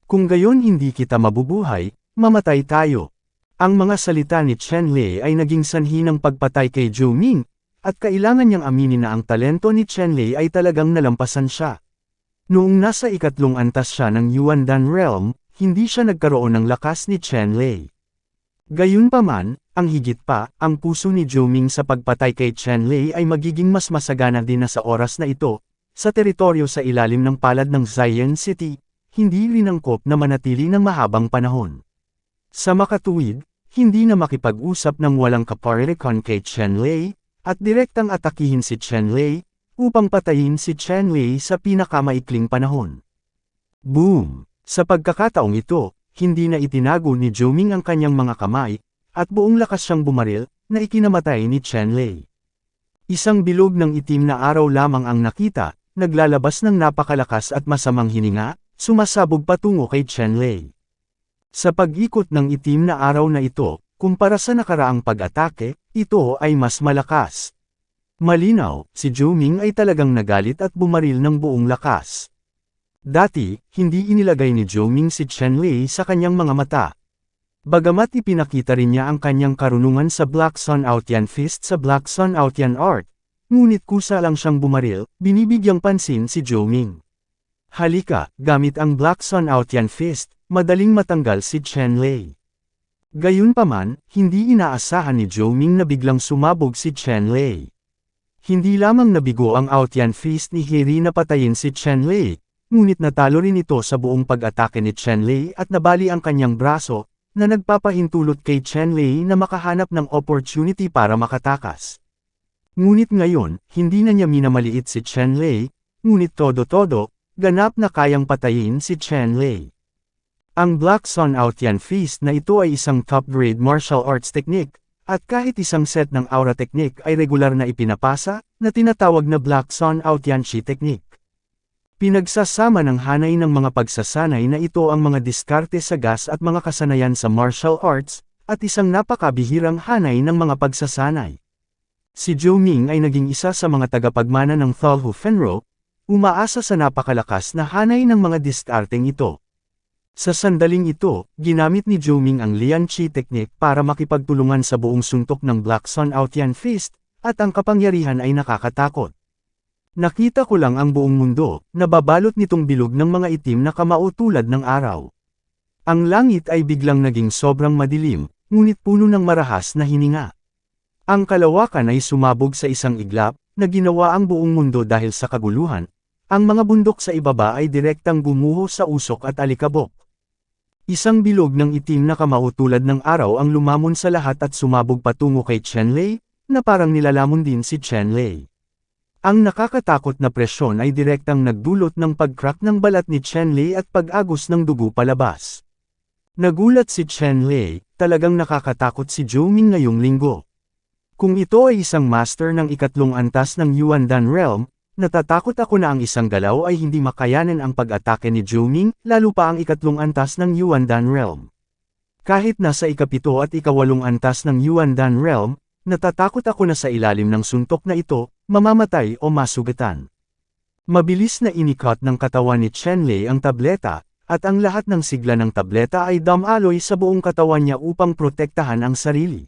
S1: Kung gayon hindi kita mabubuhay, mamatay tayo. Ang mga salita ni Chen Lei ay naging sanhi ng pagpatay kay Zhou Ming, at kailangan niyang aminin na ang talento ni Chen Lei ay talagang nalampasan siya. Noong nasa ikatlong antas siya ng Yuandan Realm, hindi siya nagkaroon ng lakas ni Chen Lei. Gayunpaman, ang higit pa, ang puso ni Zhou Ming sa pagpatay kay Chen Lei ay magiging mas masagana din na sa oras na ito, sa teritoryo sa ilalim ng palad ng Xian City, hindi linangkop na manatili ng mahabang panahon. Sa makatuwid, hindi na makipag-usap ng walang kaparirikan kay Chen Lei, at direktang atakihin si Chen Lei, upang patayin si Chen Lei sa pinakamaikling panahon. Boom! Sa pagkakataong ito, hindi na itinago ni Zhou Ming ang kanyang mga kamay, at buong lakas siyang bumaril, na ikinamatay ni Chen Lei. Isang bilog ng itim na araw lamang ang nakita, naglalabas ng napakalakas at masamang hininga, sumasabog patungo kay Chen Lei. Sa pag-ikot ng itim na araw na ito, kumpara sa nakaraang pag-atake, ito ay mas malakas. Malinaw, si Zhou Ming ay talagang nagalit at bumaril ng buong lakas. Dati, hindi inilagay ni Zhou Ming si Chen Lei sa kanyang mga mata. Bagamat ipinakita rin niya ang kanyang karunungan sa Black Sun Outian Fist sa Black Sun Outian Art, ngunit kusa lang siyang bumaril, binibigyang pansin si Zhou Ming. Halika, gamit ang Black Sun Outian Fist, madaling matanggal si Chen Lei. Gayunpaman, hindi inaasahan ni Zhou Ming na biglang sumabog si Chen Lei. Hindi lamang nabigo ang Outian Fist ni Hiri na patayin si Chen Lei, ngunit natalo rin ito sa buong pag-atake ni Chen Lei at nabali ang kanyang braso, na nagpapahintulot kay Chen Lei na makahanap ng opportunity para makatakas. Ngunit ngayon, hindi na niya minamaliit si Chen Lei, ngunit todo-todo, ganap na kayang patayin si Chen Lei. Ang Black Sun Outian Fist na ito ay isang top-grade martial arts technique, at kahit isang set ng aura technique ay regular na ipinapasa, na tinatawag na Black Sun Outian Chi technique. Pinagsasama ng hanay ng mga pagsasanay na ito ang mga diskarte sa gas at mga kasanayan sa martial arts, at isang napakabihirang hanay ng mga pagsasanay. Si Zhou Ming ay naging isa sa mga tagapagmana ng Thalhu Fenro, umaasa sa napakalakas na hanay ng mga diskarteng ito. Sa sandaling ito, ginamit ni Zhou Ming ang Lian Chi technique para makipagtulungan sa buong suntok ng Black Sun Outian Fist, at ang kapangyarihan ay nakakatakot. Nakita ko lang ang buong mundo, nababalot nitong bilog ng mga itim na kamao tulad ng araw. Ang langit ay biglang naging sobrang madilim, ngunit puno ng marahas na hininga. Ang kalawakan ay sumabog sa isang iglap, na ginawa ang buong mundo dahil sa kaguluhan. Ang mga bundok sa ibaba ay direktang gumuho sa usok at alikabok. Isang bilog ng itim na kamao tulad ng araw ang lumamon sa lahat at sumabog patungo kay Chenlei, na parang nilalamon din si Chenlei. Ang nakakatakot na presyon ay direktang nagdulot ng pag-crack ng balat ni Chenlei at pag-agos ng dugo palabas. Nagulat si Chenlei, talagang nakakatakot si Zhou Ming ngayong linggo. Kung ito ay isang master ng ikatlong antas ng Yuandan Realm, natatakot ako na ang isang galaw ay hindi makayanan ang pag-atake ni Zhou Ming, lalo pa ang ikatlong antas ng Yuandan Realm. Kahit nasa ikapito at ikawalong antas ng Yuandan Realm, natatakot ako na sa ilalim ng suntok na ito, mamamatay o masugatan. Mabilis na inikot ng katawan ni Chenlei ang tableta, at ang lahat ng sigla ng tableta ay damaloy sa buong katawan niya upang protektahan ang sarili.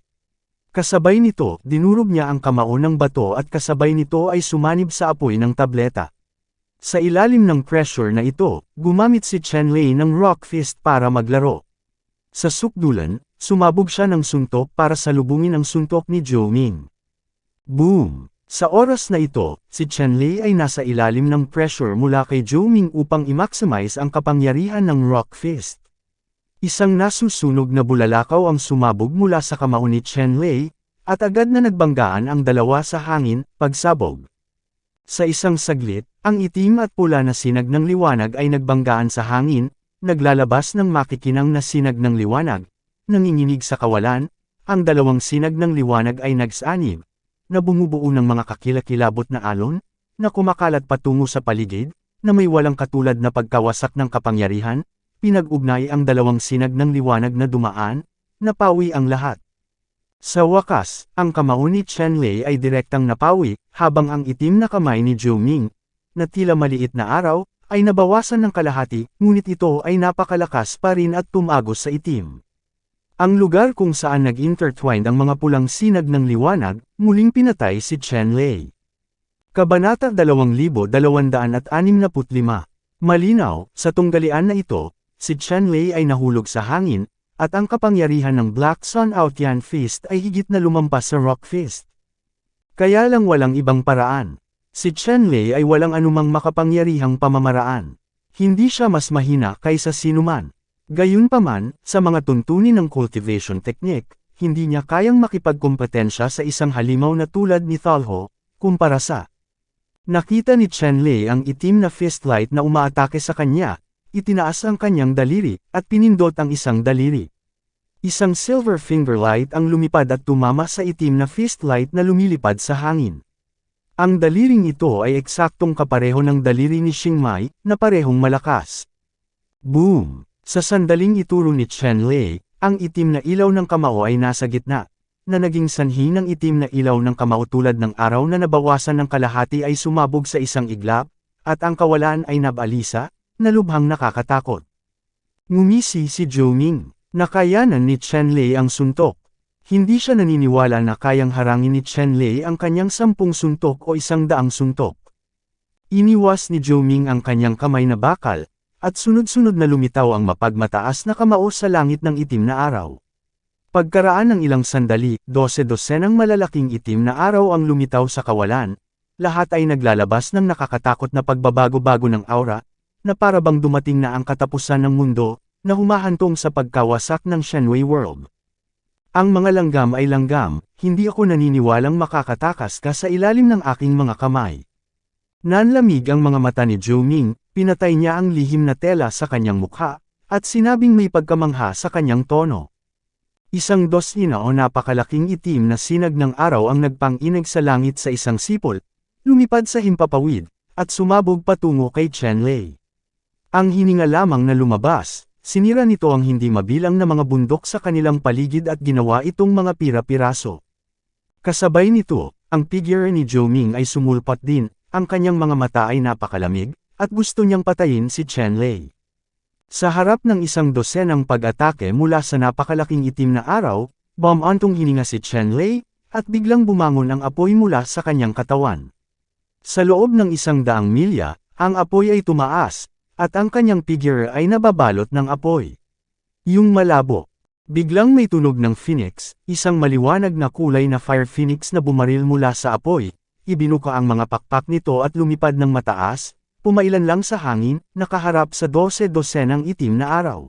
S1: Kasabay nito, dinurog niya ang kamao ng bato at kasabay nito ay sumanib sa apoy ng tableta. Sa ilalim ng pressure na ito, gumamit si Chenlei ng Rock Fist para maglaro. Sa sukdulan, sumabog siya ng suntok para salubungin ang suntok ni Zhou Ming. Boom! Sa oras na ito, si Chenlei ay nasa ilalim ng pressure mula kay Zhou Ming upang i-maximize ang kapangyarihan ng Rock Fist. Isang nasusunog na bulalakaw ang sumabog mula sa kamao ni Chenlei, at agad na nagbanggaan ang dalawa sa hangin, pagsabog. Sa isang saglit, ang itim at pula na sinag ng liwanag ay nagbanggaan sa hangin, naglalabas ng makikinang na sinag ng liwanag, nanginginig sa kawalan, ang dalawang sinag ng liwanag ay nagsanib, na bumubuo ng mga kakilakilabot na alon, na kumakalat patungo sa paligid, na may walang katulad na pagkawasak ng kapangyarihan. Pinag-ugnay ang dalawang sinag ng liwanag na dumaan, napawi ang lahat. Sa wakas, ang kamao ni Chenlei ay direktang napawi, habang ang itim na kamay ni Zhou Ming, na tila maliit na araw, ay nabawasan ng kalahati, ngunit ito ay napakalakas pa rin at tumagos sa itim. Ang lugar kung saan nag-intertwined ang mga pulang sinag ng liwanag, muling pinatay si Chenlei. Kabanata 2265. Malinaw, sa tunggalian na ito, si Chenlei ay nahulog sa hangin, at ang kapangyarihan ng Black Sun Outian Fist ay higit na lumampas sa Rock Fist. Kaya lang walang ibang paraan. Si Chenlei ay walang anumang makapangyarihang pamamaraan. Hindi siya mas mahina kaysa sinuman. Gayunpaman, sa mga tuntunin ng cultivation technique, hindi niya kayang makipagkompetensya sa isang halimaw na tulad ni Thalho, kumpara sa. Nakita ni Chenlei ang itim na fist light na umaatake sa kanya. Itinaas ang kanyang daliri, at pinindot ang isang daliri. Isang silver finger light ang lumipad at tumama sa itim na fist light na lumilipad sa hangin. Ang daliring ito ay eksaktong kapareho ng daliri ni Xingmai, na parehong malakas. Boom! Sa sandaling ituro ni Chenlei, ang itim na ilaw ng kamao ay nasa gitna, na naging sanhi ng itim na ilaw ng kamao tulad ng araw na nabawasan ng kalahati ay sumabog sa isang iglap, at ang kawalan ay nabalisa, na lubhang nakakatakot. Ngumisi si Zhou Ming. Nakayanan ni Chenlei ang suntok. Hindi siya naniniwala na kayang harangin ni Chenlei ang kanyang 10 suntok o 100 suntok. Iniwas ni Zhou Ming ang kanyang kamay na bakal, at sunod-sunod na lumitaw ang mapagmataas na kamao sa langit ng itim na araw. Pagkaraan ng ilang sandali, 12-dosenang malalaking itim na araw ang lumitaw sa kawalan, lahat ay naglalabas ng nakakatakot na pagbabago-bago ng aura, na para bang dumating na ang katapusan ng mundo, na humahantong sa pagkawasak ng Shenwei World. Ang mga langgam ay langgam, hindi ako naniniwalang makakatakas ka sa ilalim ng aking mga kamay. Nanlamig ang mga mata ni Zhou Ming, pinatay niya ang lihim na tela sa kanyang mukha, at sinabing may pagkamangha sa kanyang tono. Isang dosina o napakalaking itim na sinag ng araw ang nagpang-inig sa langit sa isang sipol, lumipad sa himpapawid, at sumabog patungo kay Chenlei. Ang hininga lamang na lumabas, sinira nito ang hindi mabilang na mga bundok sa kanilang paligid at ginawa itong mga pira-piraso. Kasabay nito, ang figure ni Zhou Ming ay sumulpat din, ang kanyang mga mata ay napakalamig, at gusto niyang patayin si Chenlei. Sa harap ng 100 pag-atake mula sa napakalaking itim na araw, bumantong hininga si Chenlei, at biglang bumangon ang apoy mula sa kanyang katawan. Sa loob ng 100 milya, ang apoy ay tumaas, at ang kanyang figure ay nababalot ng apoy. Yung malabo. Biglang may tunog ng phoenix, isang maliwanag na kulay na fire phoenix na bumaril mula sa apoy. Ibinuka ang mga pakpak nito at lumipad ng mataas, pumailan lang sa hangin, nakaharap sa 12-dosenang itim na araw.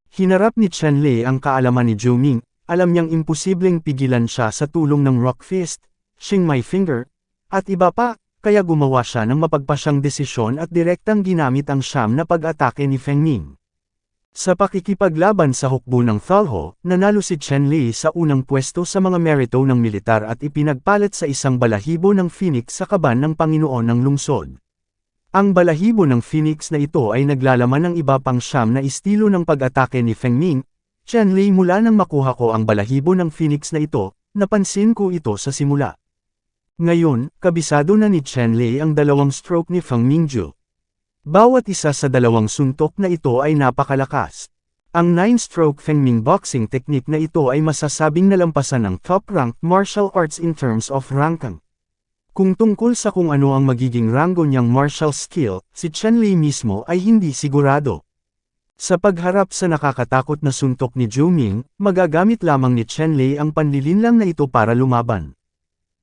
S1: Hinarap ni Chen Lei ang kaalaman ni Zhou Ming, alam niyang imposibleng pigilan siya sa tulong ng Rock Fist, Xing Mai Finger, at iba pa, kaya gumawa siya ng mapagpasyang desisyon at direktang ginamit ang siyam na pag-atake ni Feng Ning. Sa pakikipaglaban sa hukbo ng Thalho, nanalo si Chen Lei sa unang pwesto sa mga merito ng militar at ipinagpalit sa isang balahibo ng Phoenix sa kaban ng Panginoon ng Lungsod. Ang balahibo ng Phoenix na ito ay naglalaman ng iba pang siyam na estilo ng pag-atake ni Feng Ning. Chen Lei, mula nang makuha ko ang balahibo ng Phoenix na ito, napansin ko ito sa simula. Ngayon, kabisado na ni Chen Lei ang dalawang stroke ni Feng Mingju. Bawat isa sa dalawang suntok na ito ay napakalakas. Ang 9-stroke Feng Ming boxing technique na ito ay masasabing nalampasan ng top-ranked martial arts in terms of ranking. Kung tungkol sa kung ano ang magiging ranggo niyang martial skill, si Chen Lei mismo ay hindi sigurado. Sa pagharap sa nakakatakot na suntok ni Zhou Ming, magagamit lamang ni Chen Lei ang panlilinlang na ito para lumaban.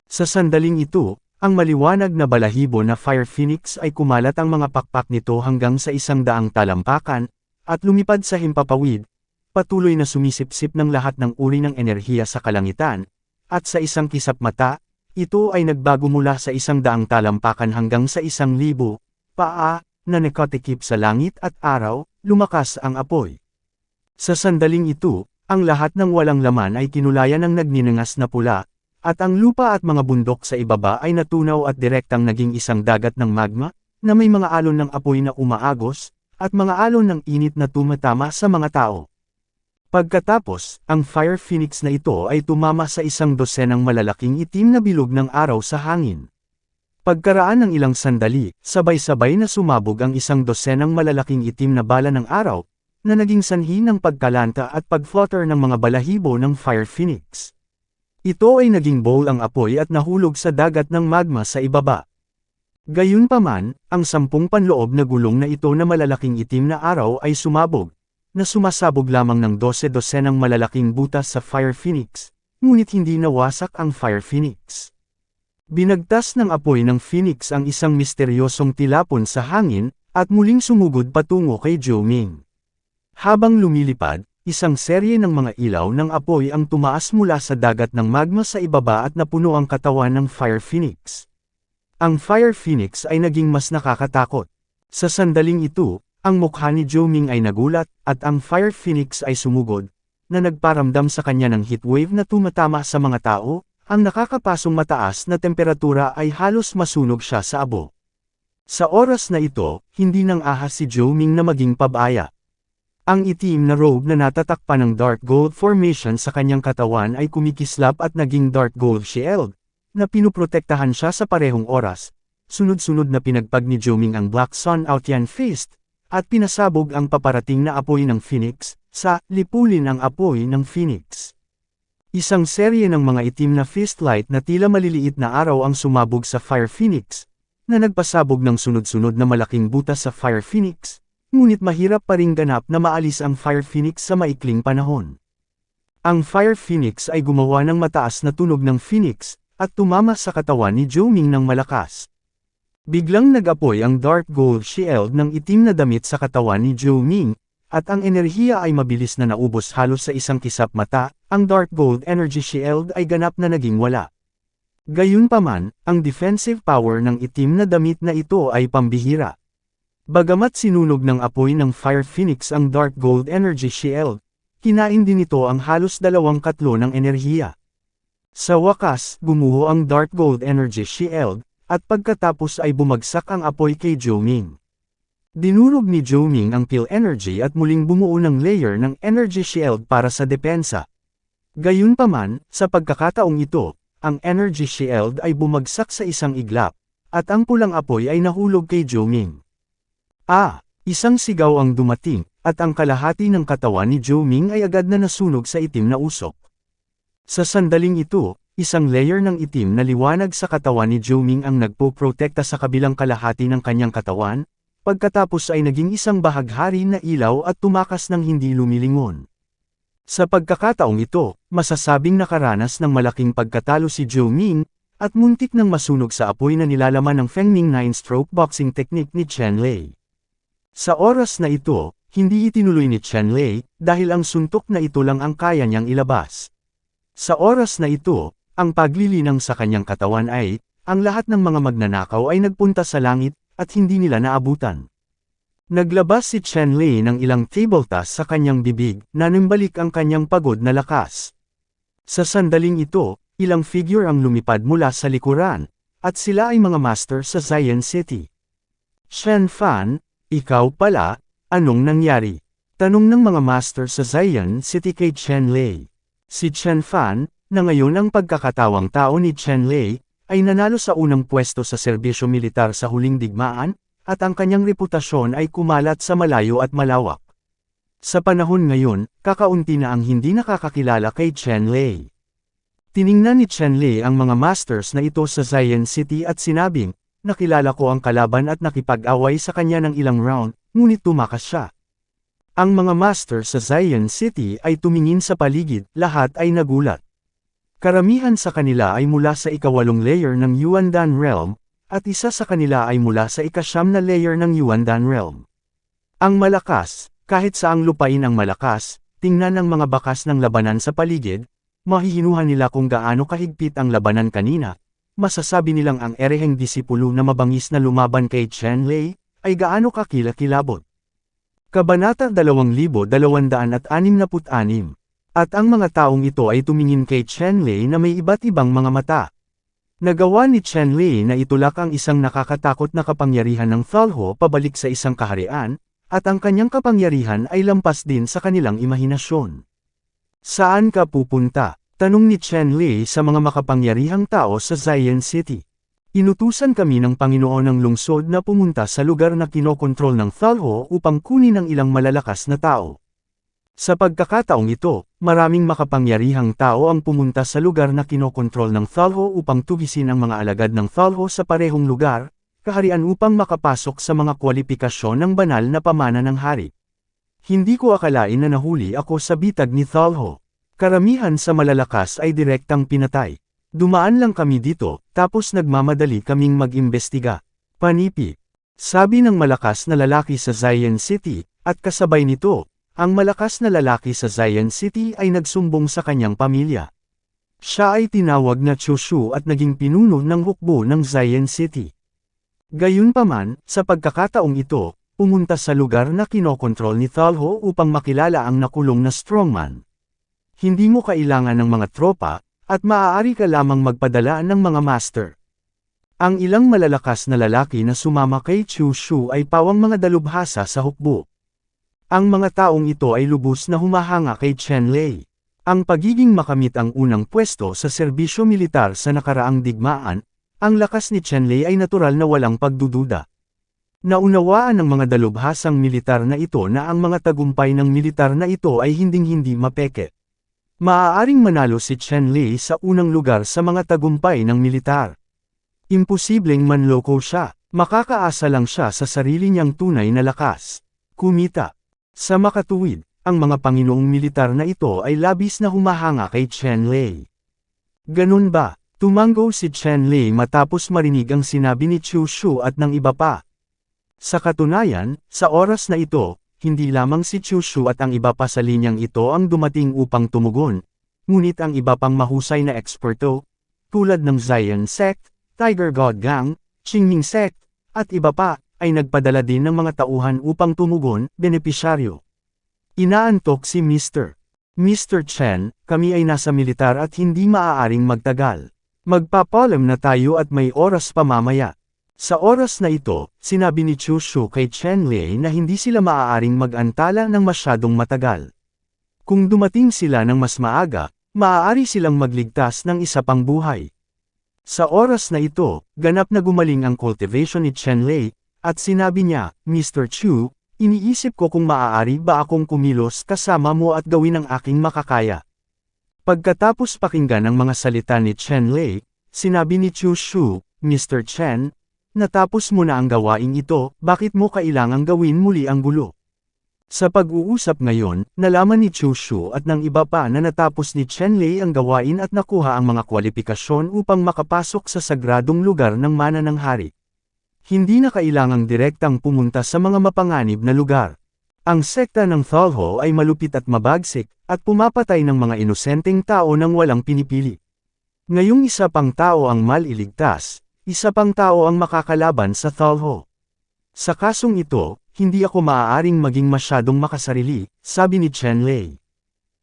S1: Sa sandaling ito, ang maliwanag na balahibo na Fire Phoenix ay kumalat ang mga pakpak nito hanggang sa 100 talampakan, at lumipad sa himpapawid, patuloy na sumisipsip ng lahat ng uri ng enerhiya sa kalangitan, at sa isang kisap mata, ito ay nagbago mula sa 100 talampakan hanggang sa 1,000 paa, na nakatikip sa langit at araw, lumakas ang apoy. Sa sandaling ito, ang lahat ng walang laman ay kinulayan ng nagninangas na pula, at ang lupa at mga bundok sa ibaba ay natunaw at direktang naging isang dagat ng magma, na may mga alon ng apoy na umaagos, at mga alon ng init na tumatama sa mga tao. Pagkatapos, ang Fire Phoenix na ito ay tumama sa 100 malalaking itim na bilog ng araw sa hangin. Pagkaraan ng ilang sandali, sabay-sabay na sumabog ang 100 malalaking itim na bala ng araw, na naging sanhi ng pagkalanta at pag-flutter ng mga balahibo ng Fire Phoenix. Ito ay naging bowl ang apoy at nahulog sa dagat ng magma sa ibaba. Gayunpaman, ang 10 panloob na gulong na ito na malalaking itim na araw ay sumabog, na sumasabog lamang ng 12-dosenang malalaking butas sa Fire Phoenix, ngunit hindi nawasak ang Fire Phoenix. Binagtas ng apoy ng Phoenix ang isang misteryosong tilapon sa hangin, at muling sumugod patungo kay Zhou Ming. Habang lumilipad, isang serye ng mga ilaw ng apoy ang tumaas mula sa dagat ng magma sa ibaba at napuno ang katawan ng Fire Phoenix. Ang Fire Phoenix ay naging mas nakakatakot. Sa sandaling ito, ang mukha ni Zhou Ming ay nagulat, at ang Fire Phoenix ay sumugod, na nagparamdam sa kanya ng heatwave na tumatama sa mga tao. Ang nakakapasong mataas na temperatura ay halos masunog siya sa abo. Sa oras na ito, hindi nang ahas si Zhou Ming na maging pabaya. Ang itim na robe na natatakpan ng dark gold formation sa kanyang katawan ay kumikislap at naging dark gold shield, na pinuprotektahan siya sa parehong oras. Sunod-sunod na pinagpag ni Zhou Ming ang Black Sun Outyan Fist, at pinasabog ang paparating na apoy ng Phoenix, sa lipulin ang apoy ng Phoenix. Isang serye ng mga itim na fist light na tila maliliit na araw ang sumabog sa Fire Phoenix, na nagpasabog ng sunod-sunod na malaking butas sa Fire Phoenix. Ngunit mahirap pa ring ganap na maalis ang Fire Phoenix sa maikling panahon. Ang Fire Phoenix ay gumawa ng mataas na tunog ng Phoenix, at tumama sa katawan ni Zhou Ming ng malakas. Biglang nag-apoy ang dark gold shield ng itim na damit sa katawan ni Zhou Ming, at ang enerhiya ay mabilis na naubos halos sa isang kisap mata. Ang dark gold energy shield ay ganap na naging wala. Gayunpaman, ang defensive power ng itim na damit na ito ay pambihira. Bagamat sinunog ng apoy ng Fire Phoenix ang Dark Gold Energy Shield, kinain din ito ang halos 2/3 ng enerhiya. Sa wakas, gumuho ang Dark Gold Energy Shield, at pagkatapos ay bumagsak ang apoy kay Zhou Ming. Dinurog ni Zhou Ming ang Peel Energy at muling bumuo ng layer ng Energy Shield para sa depensa. Gayunpaman, sa pagkakataong ito, ang Energy Shield ay bumagsak sa isang iglap, at ang pulang apoy ay nahulog kay Zhou Ming. Isang sigaw ang dumating, at ang kalahati ng katawan ni Zhou Ming ay agad na nasunog sa itim na usok. Sa sandaling ito, isang layer ng itim na liwanag sa katawan ni Zhou Ming ang nagpoprotekta sa kabilang kalahati ng kanyang katawan, pagkatapos ay naging isang bahaghari na ilaw at tumakas ng hindi lumilingon. Sa pagkakataong ito, masasabing nakaranas ng malaking pagkatalo si Zhou Ming, at muntik nang masunog sa apoy na nilalaman ng Feng Ming 9-stroke boxing technique ni Chen Lei. Sa oras na ito, hindi itinuloy ni Chen Lei, dahil ang suntok na ito lang ang kaya niyang ilabas. Sa oras na ito, ang paglilinang sa kanyang katawan ay, ang lahat ng mga magnanakaw ay nagpunta sa langit, at hindi nila naabutan. Naglabas si Chen Lei ng ilang table toss sa kanyang bibig, na numbalik ang kanyang pagod na lakas. Sa sandaling ito, ilang figure ang lumipad mula sa likuran, at sila ay mga master sa Zion City. Shen Fan, ikaw pala, anong nangyari? Tanong ng mga master sa Zion City kay Chen Lei. Si Chen Fan, na ngayon ang pagkakatawang tao ni Chen Lei, ay nanalo sa unang pwesto sa serbisyo militar sa huling digmaan, at ang kanyang reputasyon ay kumalat sa malayo at malawak. Sa panahon ngayon, kakaunti na ang hindi nakakakilala kay Chen Lei. Tiningnan ni Chen Lei ang mga masters na ito sa Zion City at sinabing, nakilala ko ang kalaban at nakipag-away sa kanya ng ilang round, ngunit tumakas siya. Ang mga masters sa Zion City ay tumingin sa paligid, lahat ay nagulat. Karamihan sa kanila ay mula sa ikawalong layer ng Yuandan Realm, at isa sa kanila ay mula sa ikasyam na layer ng Yuandan Realm. Ang malakas, kahit saang lupain ang malakas, tingnan ang mga bakas ng labanan sa paligid, mahihinuhan nila kung gaano kahigpit ang labanan kanina, masasabi nilang ang ereheng disipulo na mabangis na lumaban kay Chen Lei, ay gaano kakilakilabot. Kabanata 2266. At ang mga taong ito ay tumingin kay Chen Lei na may iba't ibang mga mata. Nagawa ni Chen Lei na itulak ang isang nakakatakot na kapangyarihan ng Thalho pabalik sa isang kaharian, at ang kanyang kapangyarihan ay lampas din sa kanilang imahinasyon. Saan ka pupunta? Tanong ni Chen Lei sa mga makapangyarihang tao sa Zion City. Inutusan kami ng Panginoon ng lungsod na pumunta sa lugar na kinokontrol ng Thalho upang kunin ang ilang malalakas na tao. Sa pagkakataong ito, maraming makapangyarihang tao ang pumunta sa lugar na kinokontrol ng Thalho upang tugisin ang mga alagad ng Thalho sa parehong lugar, kaharian upang makapasok sa mga kwalipikasyon ng banal na pamana ng hari. Hindi ko akalain na nahuli ako sa bitag ni Thalho. Karamihan sa malalakas ay direktang pinatay. Dumaan lang kami dito, tapos nagmamadali kaming mag-imbestiga. Panipi. Sabi ng malakas na lalaki sa Zion City, at kasabay nito, ang malakas na lalaki sa Zion City ay nagsumbong sa kanyang pamilya. Siya ay tinawag na Chushu at naging pinuno ng hukbo ng Zion City. Gayunpaman, sa pagkakataong ito, pumunta sa lugar na kinokontrol ni Thalho upang makilala ang nakulong na strongman. Hindi mo kailangan ng mga tropa, at maaari ka lamang magpadala ng mga master. Ang ilang malalakas na lalaki na sumama kay Chushu ay pawang mga dalubhasa sa hukbo. Ang mga taong ito ay lubos na humahanga kay Chen Lei. Ang pagiging makamit ang unang pwesto sa serbisyo militar sa nakaraang digmaan, ang lakas ni Chen Lei ay natural na walang pagdududa. Naunawaan ng mga dalubhasang militar na ito na ang mga tagumpay ng militar na ito ay hinding-hindi mapeke. Maaaring manalo si Chen Lei sa unang lugar sa mga tagumpay ng militar. Imposibleng manloko siya, makakaasa lang siya sa sarili niyang tunay na lakas. Kumita. Sa makatuwid, ang mga panginoong militar na ito ay labis na humahanga kay Chen Lei. Ganun ba? Tumango si Chen Lei matapos marinig ang sinabi ni Chushu at ng iba pa. Sa katunayan, sa oras na ito, hindi lamang si Chushu at ang iba pa sa linyang ito ang dumating upang tumugon, ngunit ang iba pang mahusay na eksperto, tulad ng Zion Sect, Tiger God Gang, Qingming Sect, at iba pa, ay nagpadala din ng mga tauhan upang tumugon, benepisyaryo. Inaantok si Mr. Chen, kami ay nasa militar at hindi maaaring magtagal. Magpapalam na tayo at may oras pa mamaya. Sa oras na ito, sinabi ni Chushu kay Chen Lei na hindi sila maaaring mag-antala ng masyadong matagal. Kung dumating sila ng mas maaga, maaari silang magligtas ng isa pang buhay. Sa oras na ito, ganap na gumaling ang cultivation ni Chen Lei, at sinabi niya, Mr. Chu, iniisip ko kung maaari ba akong kumilos kasama mo at gawin ang aking makakaya. Pagkatapos pakinggan ang mga salita ni Chen Lei, sinabi ni Chushu, Mr. Chen, natapos mo na ang gawaing ito, bakit mo kailangang gawin muli ang gulo? Sa pag-uusap ngayon, nalaman ni Chu Shu at ng iba pa na natapos ni Chen Lei ang gawain at nakuha ang mga kwalifikasyon upang makapasok sa sagradong lugar ng mana ng hari. Hindi na kailangang direktang pumunta sa mga mapanganib na lugar. Ang sekta ng Thalho ay malupit at mabagsik, at pumapatay ng mga inosenteng tao nang walang pinipili. Ngayong isa pang tao ang maliligtas, isa pang tao ang makakalaban sa Thalho. Sa kasong ito, hindi ako maaaring maging masyadong makasarili, sabi ni Chen Lei.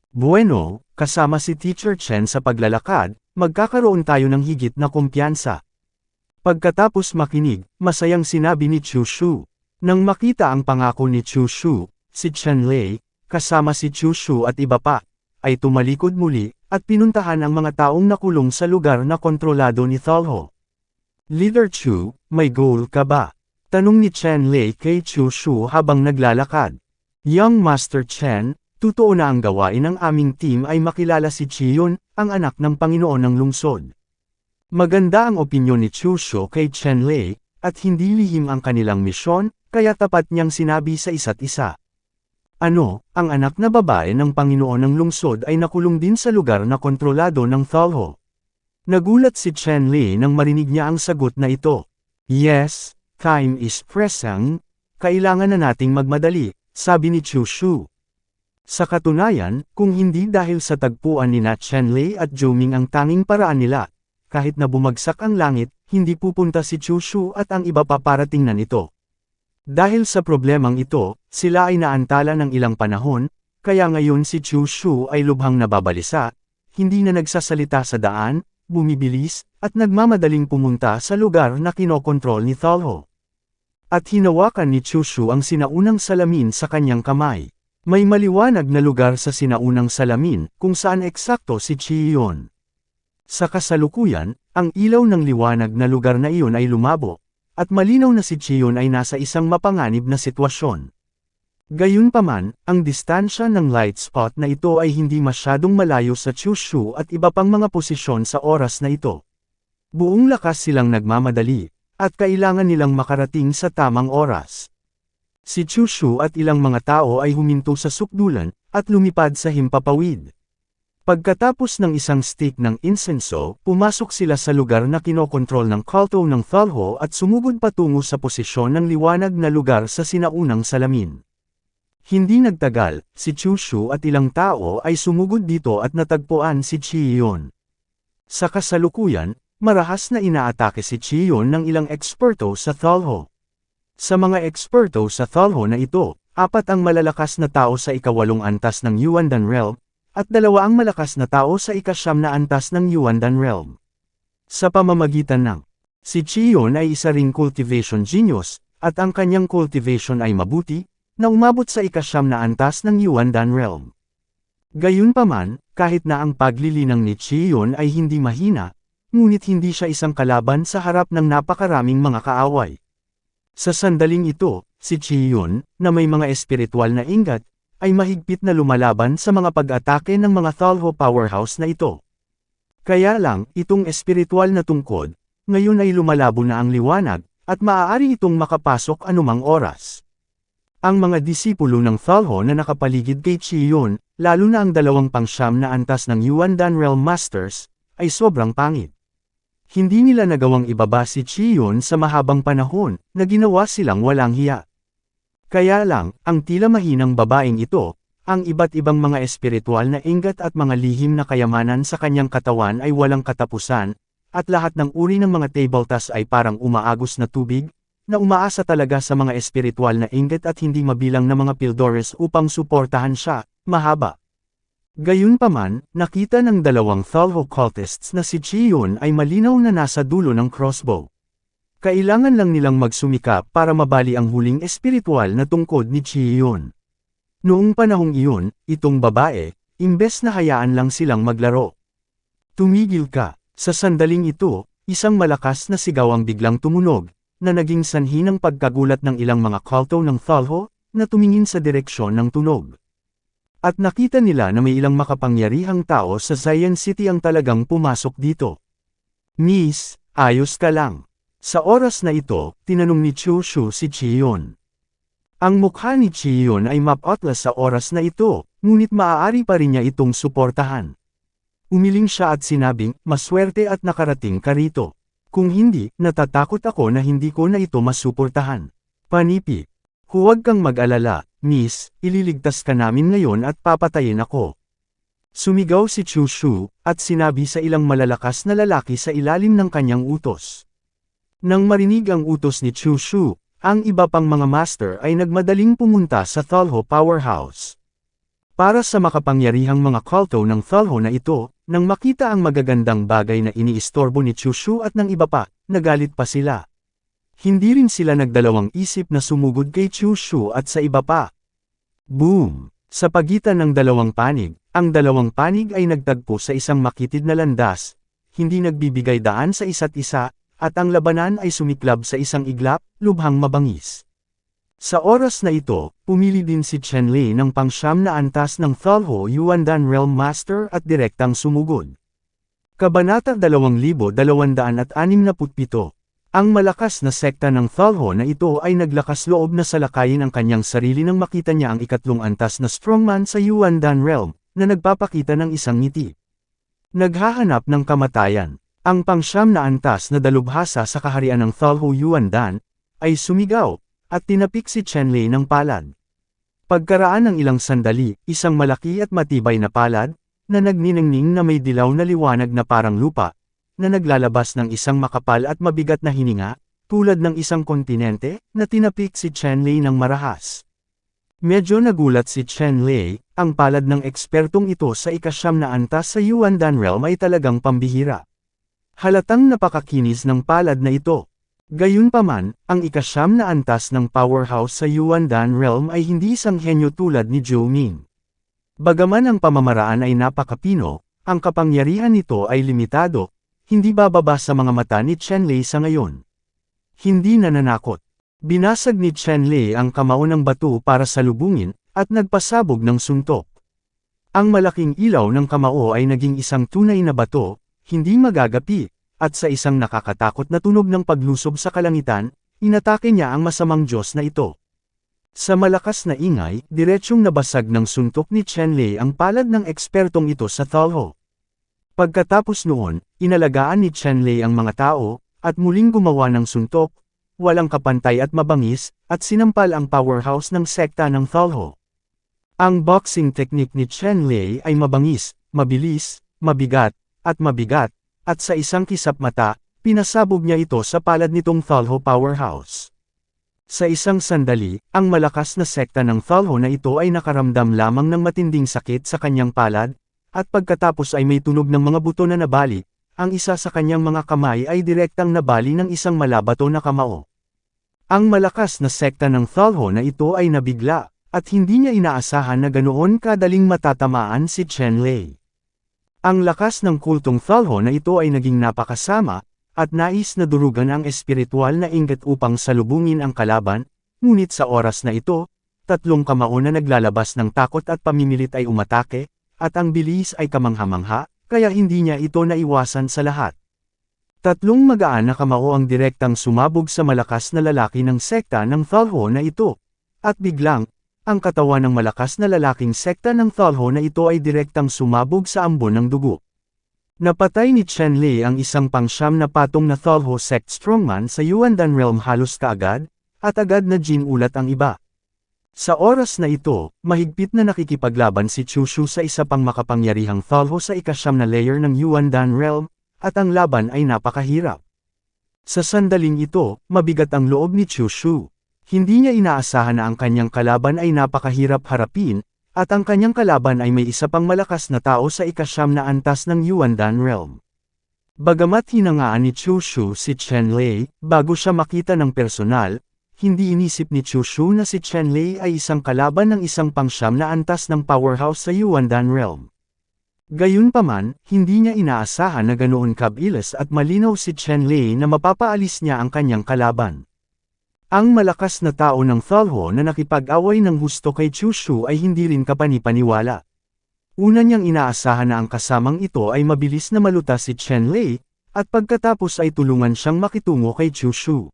S1: Bueno, kasama si Teacher Chen sa paglalakad, magkakaroon tayo ng higit na kumpiyansa. Pagkatapos makinig, masayang sinabi ni Chu Shu. Nang makita ang pangako ni Chu Shu, si Chen Lei, kasama si Chu Shu at iba pa, ay tumalikod muli, at pinuntahan ang mga taong nakulong sa lugar na kontrolado ni Thalho. Leader Chu, may goal ka ba? Tanong ni Chen Lei kay Chu Shu habang naglalakad. Young Master Chen, totoo na ang gawain ng aming team ay makilala si Chiyun, ang anak ng Panginoon ng lungsod. Maganda ang opinyon ni Chu Shu kay Chen Lei, at hindi lihim ang kanilang misyon, kaya tapat niyang sinabi sa isa't isa. Ano, ang anak na babae ng Panginoon ng lungsod ay nakulong din sa lugar na kontrolado ng Thalho. Nagulat si Chen Lei nang marinig niya ang sagot na ito. Yes, time is pressing, kailangan na nating magmadali, sabi ni Chu Shu. Sa katunayan, kung hindi dahil sa tagpuan ni Chen Lei at Zhou Ming ang tanging paraan nila, kahit na bumagsak ang langit, hindi pupunta si Chu Shu at ang iba pa para tingnan ito. Dahil sa problemang ito, sila ay naantala ng ilang panahon, kaya ngayon si Chu Shu ay lubhang nababalisa, hindi na nagsasalita sa daan, bumibilis, at nagmamadaling pumunta sa lugar na kinokontrol ni Thalho. At hinawakan ni Chu Shu ang sinaunang salamin sa kanyang kamay. May maliwanag na lugar sa sinaunang salamin, kung saan eksakto si Chiyun. Sa kasalukuyan, ang ilaw ng liwanag na lugar na iyon ay lumabo, at malinaw na si Chiyun ay nasa isang mapanganib na sitwasyon. Gayunpaman, ang distansya ng light spot na ito ay hindi masyadong malayo sa Chu Shu at iba pang mga posisyon sa oras na ito. Buong lakas silang nagmamadali, at kailangan nilang makarating sa tamang oras. Si Chu Shu at ilang mga tao ay huminto sa sukdulan, at lumipad sa himpapawid. Pagkatapos ng isang stick ng insenso, pumasok sila sa lugar na kinokontrol ng kulto ng Thalho at sumugod patungo sa posisyon ng liwanag na lugar sa sinaunang salamin. Hindi nagtagal, si Chu Shu at ilang tao ay sumugod dito at natagpuan si Chiyun. Sa kasalukuyan, marahas na inaatake si Chiyun ng ilang eksperto sa Thalho. Sa mga eksperto sa Thalho na ito, 4 ang malalakas na tao sa ika-8 antas ng Yuandan Realm, at 2 ang malakas na tao sa ika-9 na antas ng Yuandan Realm. Sa pamamagitan ng, si Chiyun ay isa ring cultivation genius, at ang kanyang cultivation ay mabuti, na umabot sa ika-9 na antas ng Yuandan Realm. Gayunpaman, kahit na ang paglilinang ni Chiyun ay hindi mahina, ngunit hindi siya isang kalaban sa harap ng napakaraming mga kaaway. Sa sandaling ito, si Chiyun, na may mga espiritual na ingat, ay mahigpit na lumalaban sa mga pag-atake ng mga Thalho powerhouse na ito. Kaya lang, itong espiritual na tungkod, ngayon ay lumalabo na ang liwanag, at maaari itong makapasok anumang oras. Ang mga disipulo ng Thalho na nakapaligid kay Chiyun, lalo na ang 29 na antas ng Yuandan Realm Masters, ay sobrang pangit. Hindi nila nagawang ibaba si Chiyun sa mahabang panahon, na ginawa silang walang hiya. Kaya lang, ang tila mahinang babaeng ito, ang iba't ibang mga espiritual na ingat at mga lihim na kayamanan sa kanyang katawan ay walang katapusan, at lahat ng uri ng mga tabletas ay parang umaagos na tubig, na umaasa talaga sa mga espiritual na ingat at hindi mabilang na mga pildores upang suportahan siya, mahaba. Gayunpaman, nakita ng 2 Thalho cultists na si Chiyun ay malinaw na nasa dulo ng crossbow. Kailangan lang nilang magsumikap para mabali ang huling espiritual na tungkod ni Chiyun. Noong panahong iyon, itong babae, imbes na hayaan lang silang maglaro. Tumigil ka. Sa sandaling ito, isang malakas na sigaw ang biglang tumunog, na naging sanhi ng pagkagulat ng ilang mga kulto ng Thalho, na tumingin sa direksyon ng tunog. At nakita nila na may ilang makapangyarihang tao sa Zion City ang talagang pumasok dito. Miss, ayos ka lang. Sa oras na ito, tinanong ni Chu Shu si Chiyun. Ang mukha ni Chiyon ay mapotlas sa oras na ito, ngunit maaari pa rin niya itong suportahan. Umiling siya at sinabing, maswerte at nakarating ka rito. Kung hindi, natatakot ako na hindi ko na ito masuportahan. Panipi. Huwag kang mag-alala, miss, ililigtas ka namin ngayon at papatayin ako. Sumigaw si Chushu, at sinabi sa ilang malalakas na lalaki sa ilalim ng kanyang utos. Nang marinig ang utos ni Chushu, ang iba pang mga master ay nagmadaling pumunta sa Thalho Powerhouse. Para sa makapangyarihang mga kulto ng Thalho na ito, nang makita ang magagandang bagay na iniistorbo ni Chushu at ng iba pa, nagalit pa sila. Hindi rin sila nagdalawang isip na sumugod kay Chushu at sa iba pa. Boom! Sa pagitan ng dalawang panig, ang dalawang panig ay nagtagpo sa isang makitid na landas, hindi nagbibigay daan sa isa't isa, at ang labanan ay sumiklab sa isang iglap, lubhang mabangis. Sa oras na ito, pumili din si Chen Lei ng pangsyam na antas ng Thalho Yuandan Realm Master at direktang sumugod. Kabanata 2267. Ang malakas na sekta ng Thalho na ito ay naglakas loob na salakayin ang kanyang sarili nang makita niya ang ikatlong antas na strongman sa Yuandan Realm, na nagpapakita ng isang ngiti. Naghahanap ng kamatayan. Ang pangsyam na antas na dalubhasa sa kaharian ng Thalho Yuandan, ay sumigaw, at tinapik si Chen Lei ng palad. Pagkaraan ng ilang sandali, isang malaki at matibay na palad, na nagniningning na may dilaw na liwanag na parang lupa, na naglalabas ng isang makapal at mabigat na hininga, tulad ng isang kontinente, na tinapik si Chen Lei ng marahas. Medyo nagulat si Chen Lei, ang palad ng ekspertong ito sa ikasyam na antas sa Yuandan Realm ay talagang pambihira. Halatang napakakinis ng palad na ito. Gayunpaman, ang ikasyam na antas ng powerhouse sa Yuandan Realm ay hindi isang henyo tulad ni Zhou Ming. Bagaman ang pamamaraan ay napakapino, ang kapangyarihan nito ay limitado, hindi bababa sa mga mata ni Chen Lei sa ngayon. Hindi nananakot. Binasag ni Chen Lei ang kamao ng bato para salubungin, at nagpasabog ng suntok. Ang malaking ilaw ng kamao ay naging isang tunay na bato, hindi magagapi, at sa isang nakakatakot na tunog ng paglusob sa kalangitan, inatake niya ang masamang Diyos na ito. Sa malakas na ingay, diretsyong nabasag ng suntok ni Chen Lei ang palad ng ekspertong ito sa Thalho. Pagkatapos noon, inalagaan ni Chen Lei ang mga tao, at muling gumawa ng suntok, walang kapantay at mabangis, at sinampal ang powerhouse ng sekta ng Thalho. Ang boxing technique ni Chen Lei ay mabangis, mabilis, mabigat, at sa isang kisap mata, pinasabog niya ito sa palad nitong Thalho Powerhouse. Sa isang sandali, ang malakas na sekta ng Thalho na ito ay nakaramdam lamang ng matinding sakit sa kanyang palad, at pagkatapos ay may tunog ng mga buto na nabali, ang isa sa kanyang mga kamay ay direktang nabali ng isang malabato na kamao. Ang malakas na sekta ng Thalho na ito ay nabigla, at hindi niya inaasahan na ganoon kadaling matatamaan si Chen Lei. Ang lakas ng kultong Thalho na ito ay naging napakasama, at nais na durugan ang espiritual na inggit upang salubungin ang kalaban, ngunit sa oras na ito, tatlong kamao na naglalabas ng takot at pamimilit ay umatake, at ang bilis ay kamangha-mangha, kaya hindi niya ito naiwasan sa lahat. Tatlong magaan na kamao ang direktang sumabog sa malakas na lalaki ng sekta ng Thalho na ito, at biglang, ang katawan ng malakas na lalaking sekta ng Thalho na ito ay direktang sumabog sa ambon ng dugo. Napatay ni Chen Lei ang isang pangsyam na patong na Thalho sect strongman sa Yuandan Realm halos kaagad, at agad na ginulat ang iba. Sa oras na ito, mahigpit na nakikipaglaban si Chushu sa isa pang makapangyarihang Thalho sa ikasyam na layer ng Yuandan Realm, at ang laban ay napakahirap. Sa sandaling ito, mabigat ang loob ni Chushu. Hindi niya inaasahan na ang kanyang kalaban ay napakahirap harapin, at ang kanyang kalaban ay may isa pang malakas na tao sa ikasyam na antas ng Yuandan Realm. Bagamat hinangaan ni Chushu si Chen Lei, bago siya makita ng personal, hindi inisip ni Chushu na si Chen Lei ay isang kalaban ng isang pangsyam na antas ng powerhouse sa Yuandan Realm. Gayunpaman, hindi niya inaasahan na ganoon kabilis at malinaw si Chen Lei na mapapaalis niya ang kanyang kalaban. Ang malakas na tao ng Thalho na nakipag-away ng husto kay Chushu ay hindi rin kapanipaniwala. Una niyang inaasahan na ang kasamang ito ay mabilis na malutas si Chen Lei, at pagkatapos ay tulungan siyang makitungo kay Chushu.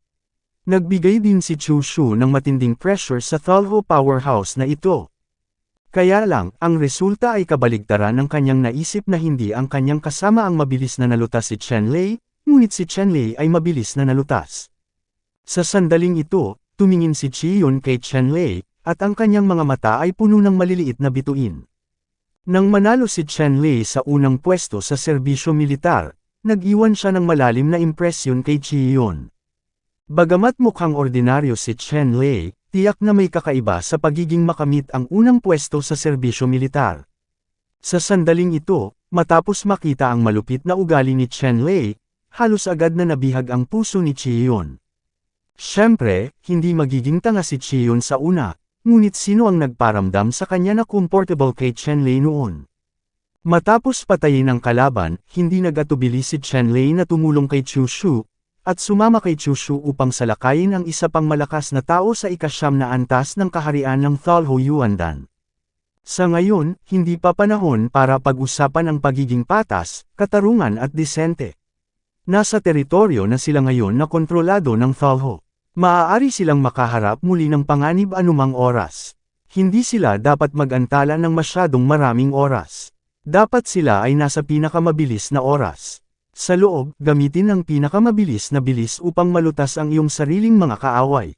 S1: Nagbigay din si Chu Shu ng matinding pressure sa Thalho powerhouse na ito. Kaya lang, ang resulta ay kabaligtaran ng kanyang naisip na hindi ang kanyang kasama ang mabilis na nalutas si Chen Lei, ngunit si Chen Lei ay mabilis na nalutas. Sa sandaling ito, tumingin si Chi Yun kay Chen Lei, at ang kanyang mga mata ay puno ng maliliit na bituin. Nang manalo si Chen Lei sa unang pwesto sa serbisyo militar, nag-iwan siya ng malalim na impresyon kay Chi Yun. Bagamat mukhang ordinaryo si Chen Lei, tiyak na may kakaiba sa pagiging makamit ang unang pwesto sa serbisyo militar. Sa sandaling ito, matapos makita ang malupit na ugali ni Chen Lei, halos agad na nabihag ang puso ni Chi Yun. Siyempre, hindi magiging tanga si Chi Yun sa una, ngunit sino ang nagparamdam sa kanya na comfortable kay Chen Lei noon? Matapos patayin ang kalaban, hindi nag-atubili si Chen Lei na tumulong kay Chu Shu, at sumama kay Chu Shu upang salakayin ang isa pang malakas na tao sa ika-9 na antas ng kaharian ng Thalho Yuandan. Sa ngayon, hindi pa panahon para pag-usapan ang pagiging patas, katarungan at disente. Nasa teritoryo na sila ngayon na kontrolado ng Thalho. Maaari silang makaharap muli ng panganib anumang oras. Hindi sila dapat mag-antala ng masyadong maraming oras. Dapat sila ay nasa pinakamabilis na oras. Sa loob, gamitin ang pinakamabilis na bilis upang malutas ang iyong sariling mga kaaway.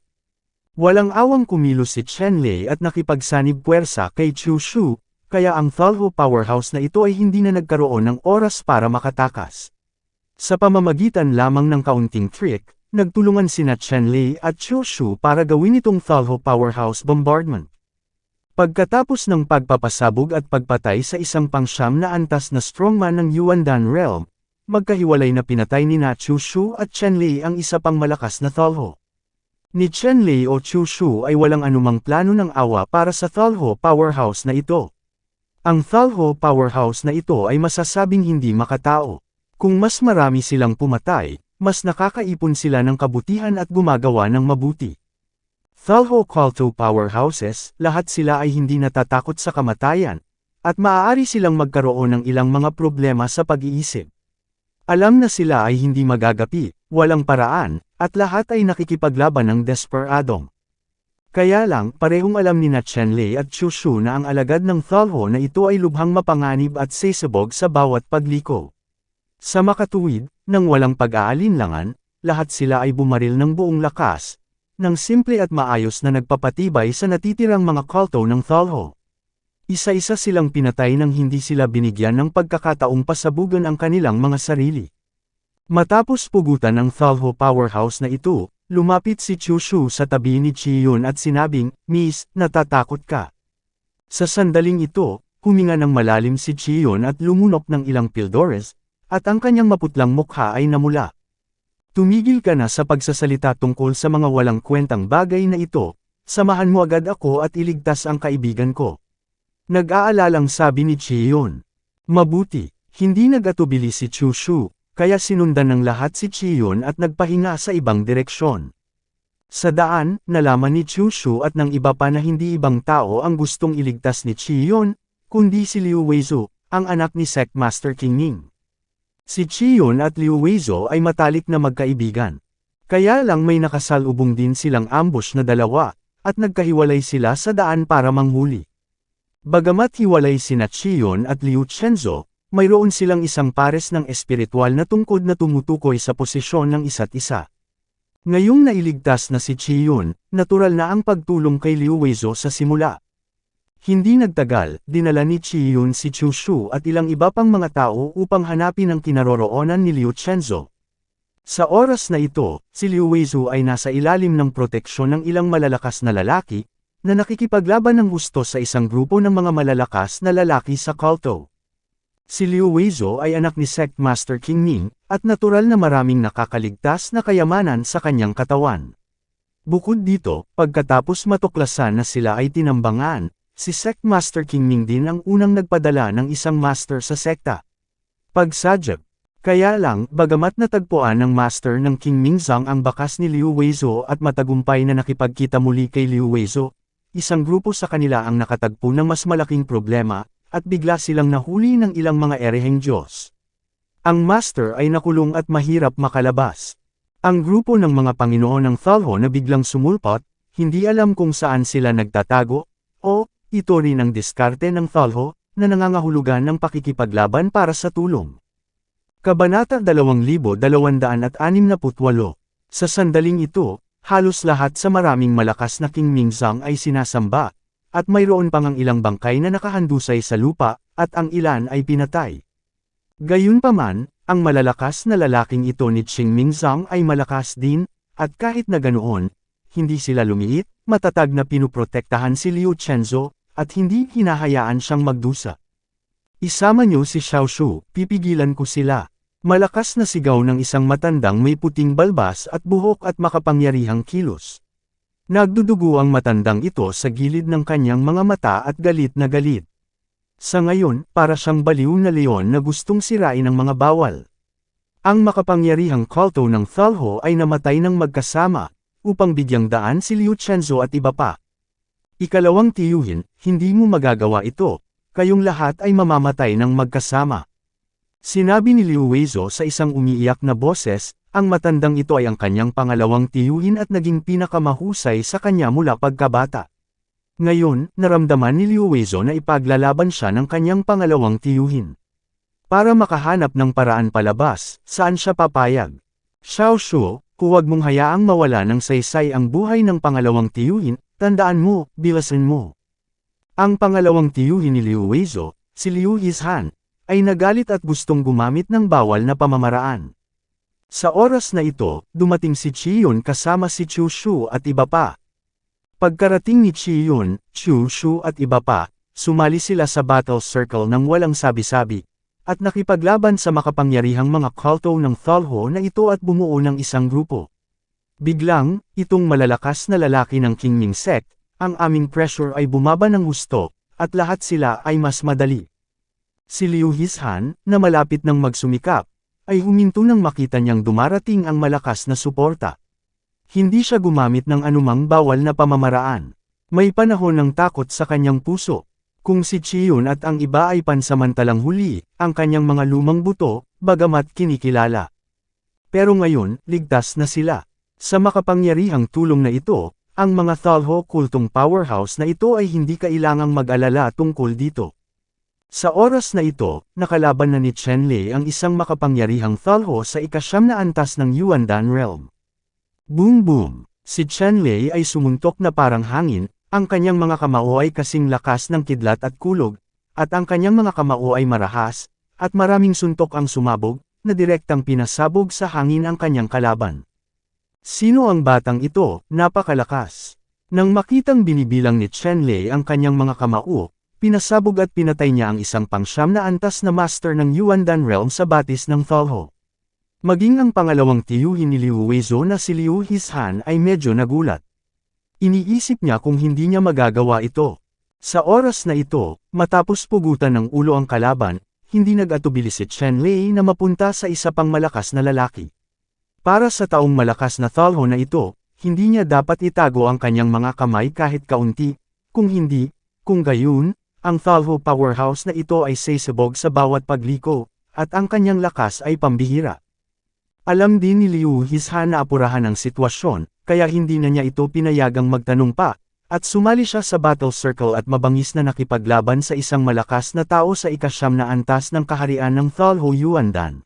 S1: Walang awang kumilos si Chen Lei at nakipagsanib puwersa kay Chu Shu, kaya ang Thalho powerhouse na ito ay hindi na nagkaroon ng oras para makatakas. Sa pamamagitan lamang ng kaunting trick, nagtulungan sina Chen Lei at Chu Shu para gawin itong Thalho powerhouse bombardment. Pagkatapos ng pagpapasabog at pagpatay sa isang pang-9 na antas na strongman ng Yuandan realm, magkahiwalay na pinatay ni Chu Shu at Chen Lei ang isa pang malakas na Thalho. Ni Chen Lei o Chu Shu ay walang anumang plano ng awa para sa Thalho powerhouse na ito. Ang Thalho powerhouse na ito ay masasabing hindi makatao. Kung mas marami silang pumatay, mas nakakaipon sila ng kabutihan at gumagawa ng mabuti. Thalho Kalto powerhouses, lahat sila ay hindi natatakot sa kamatayan, at maaari silang magkaroon ng ilang mga problema sa pag-iisip. Alam na sila ay hindi magagapi, walang paraan, at lahat ay nakikipaglaban ng desperadong. Kaya lang, parehong alam ni Chen Lei at Chu Shu na ang alagad ng Thalho na ito ay lubhang mapanganib at sesabog sa bawat pagliko. Sa makatuwid, nang walang pag-aalinlangan, lahat sila ay bumaril ng buong lakas, ng simple at maayos na nagpapatibay sa natitirang mga kalto ng Thalho. Isa-isa silang pinatay nang hindi sila binigyan ng pagkakataong pasabugan ang kanilang mga sarili. Matapos pugutan ang Thalho powerhouse na ito, lumapit si Chu Shu sa tabi ni Chi Yun at sinabing, "Miss, natatakot ka." Sa sandaling ito, huminga ng malalim si Chi Yun at lumunok ng ilang pildores, at ang kanyang maputlang mukha ay namula. "Tumigil ka na sa pagsasalita tungkol sa mga walang kwentang bagay na ito, samahan mo agad ako at iligtas ang kaibigan ko." Nag-aalalang sabi ni Chi Yun. Mabuti, hindi nag-atubili si Chu Shu, kaya sinundan ng lahat si Chi Yun at nagpahinga sa ibang direksyon. Sa daan, nalaman ni Chu Shu at ng iba pa na hindi ibang tao ang gustong iligtas ni Chi Yun, kundi si Liu Weizu, ang anak ni Sect Master King Ning. Si Chi Yun at Liu Weizu ay matalik na magkaibigan. Kaya lang may nakasalubong din silang ambush na dalawa, at nagkahiwalay sila sa daan para manghuli. Bagamat hiwalay sina Chi Yun at Liu Chenzo, mayroon silang isang pares ng espiritual na tungkod na tumutukoy sa posisyon ng isa't isa. Ngayong nailigtas na si Chi Yun, natural na ang pagtulong kay Liu Weizu sa simula. Hindi nagtagal, dinala ni Chi Yun si Chu Shu at ilang iba pang mga tao upang hanapin ang kinaroroonan ni Liu Chenzo. Sa oras na ito, si Liu Weizu ay nasa ilalim ng proteksyon ng ilang malalakas na lalaki, na nakikipaglaban ng gusto sa isang grupo ng mga malalakas na lalaki sa kulto. Si Liu Weizu ay anak ni Sect Master King Ning, at natural na maraming nakakaligtas na kayamanan sa kanyang katawan. Bukod dito, pagkatapos matuklasan na sila ay tinambangan, si Sect Master King Ning din ang unang nagpadala ng isang master sa sekta. Pagsadyag. Kaya lang, bagamat natagpuan ng master ng King Mingzang ang bakas ni Liu Weizu at matagumpay na nakipagkita muli kay Liu Weizu, isang grupo sa kanila ang nakatagpo ng mas malaking problema, at bigla silang nahuli ng ilang mga ereheng Diyos. Ang master ay nakulong at mahirap makalabas. Ang grupo ng mga Panginoon ng Thalho na biglang sumulpot, hindi alam kung saan sila nagtatago, o, ito rin ang diskarte ng Thalho, na nangangahulugan ng pakikipaglaban para sa tulong. Kabanata 2268. Sa sandaling ito, halos lahat sa maraming malakas na King Mingzang ay sinasamba, at mayroon pang ang ilang bangkay na nakahandusay sa lupa, at ang ilan ay pinatay. Gayunpaman, ang malalakas na lalaking ito ni Qing Mingzang ay malakas din, at kahit na ganoon, hindi sila lumiit, matatag na pinuprotektahan si Liu Chenzo, at hindi hinahayaan siyang magdusa. Isama niyo si Xiaoshu, pipigilan ko sila. Malakas na sigaw ng isang matandang may puting balbas at buhok at makapangyarihang kilos. Nagdudugo ang matandang ito sa gilid ng kanyang mga mata at galit na galit. Sa ngayon, para siyang baliw na leon na gustong sirain ang mga bawal. Ang makapangyarihang kulto ng Thalho ay namatay ng magkasama, upang bigyang daan si Liu Chenzo at iba pa. Ikalawang tiyuhin, hindi mo magagawa ito, kayong lahat ay mamamatay ng magkasama. Sinabi ni Liu Weizo sa isang umiiyak na boses, ang matandang ito ay ang kanyang pangalawang tiyuhin at naging pinakamahusay sa kanya mula pagkabata. Ngayon, naramdaman ni Liu Weizo na ipaglalaban siya ng kanyang pangalawang tiyuhin. Para makahanap ng paraan palabas, saan siya papayag? Xiaoshu, huwag mong hayaang mawala ng saysay ang buhay ng pangalawang tiyuhin, tandaan mo, bilasin mo. Ang pangalawang tiyuhin ni Liu Weizo, si Liu Yizhan, ay nagalit at gustong gumamit ng bawal na pamamaraan. Sa oras na ito, dumating si Qiyun kasama si Chu Shu at iba pa. Pagkarating ni Qiyun, Chu Shu at iba pa, sumali sila sa battle circle ng walang sabi-sabi, at nakipaglaban sa makapangyarihang mga kulto ng Thalho na ito at bumuo ng isang grupo. Biglang, itong malalakas na lalaki ng Qingming sect, ang aming pressure ay bumaba ng husto, at lahat sila ay mas madali. Si Liu Yizhan, na malapit ng magsumikap, ay huminto nang makita niyang dumarating ang malakas na suporta. Hindi siya gumamit ng anumang bawal na pamamaraan. May panahon ng takot sa kanyang puso. Kung si Qiyun at ang iba ay pansamantalang huli, ang kanyang mga lumang buto, bagamat kinikilala. Pero ngayon, ligtas na sila. Sa makapangyarihang tulong na ito, ang mga Thalho kultong powerhouse na ito ay hindi kailangang mag-alala tungkol dito. Sa oras na ito, nakalaban na ni Chen Lei ang isang makapangyarihang Thalho sa ika-9 na antas ng Yuandan Realm. Boom boom! Si Chen Lei ay sumuntok na parang hangin, ang kanyang mga kamao ay kasing lakas ng kidlat at kulog, at ang kanyang mga kamao ay marahas, at maraming suntok ang sumabog, na direktang pinasabog sa hangin ang kanyang kalaban. Sino ang batang ito? Napakalakas! Nang makitang binibilang ni Chen Lei ang kanyang mga kamao, pinasabog at pinatay niya ang isang pang-9 na antas na master ng Yuandan Realm sa batis ng Thalho. Maging ang pangalawang tiyuhin ni Liu Weizo na si Liu Yizhan ay medyo nagulat. Iniisip niya kung hindi niya magagawa ito. Sa oras na ito, matapos pugutan ng ulo ang kalaban, hindi nag-atubili si Chen Lei na mapunta sa isa pang malakas na lalaki. Para sa taong malakas na Thalho na ito, hindi niya dapat itago ang kanyang mga kamay kahit kaunti, kung gayon, ang Thalho powerhouse na ito ay sasabog sa bawat pagliko, at ang kanyang lakas ay pambihira. Alam din ni Liu Yizhan na apurahan ang sitwasyon, kaya hindi na niya ito pinayagang magtanong pa, at sumali siya sa battle circle at mabangis na nakipaglaban sa isang malakas na tao sa ika-9 na antas ng kaharian ng Thalho Yuandan.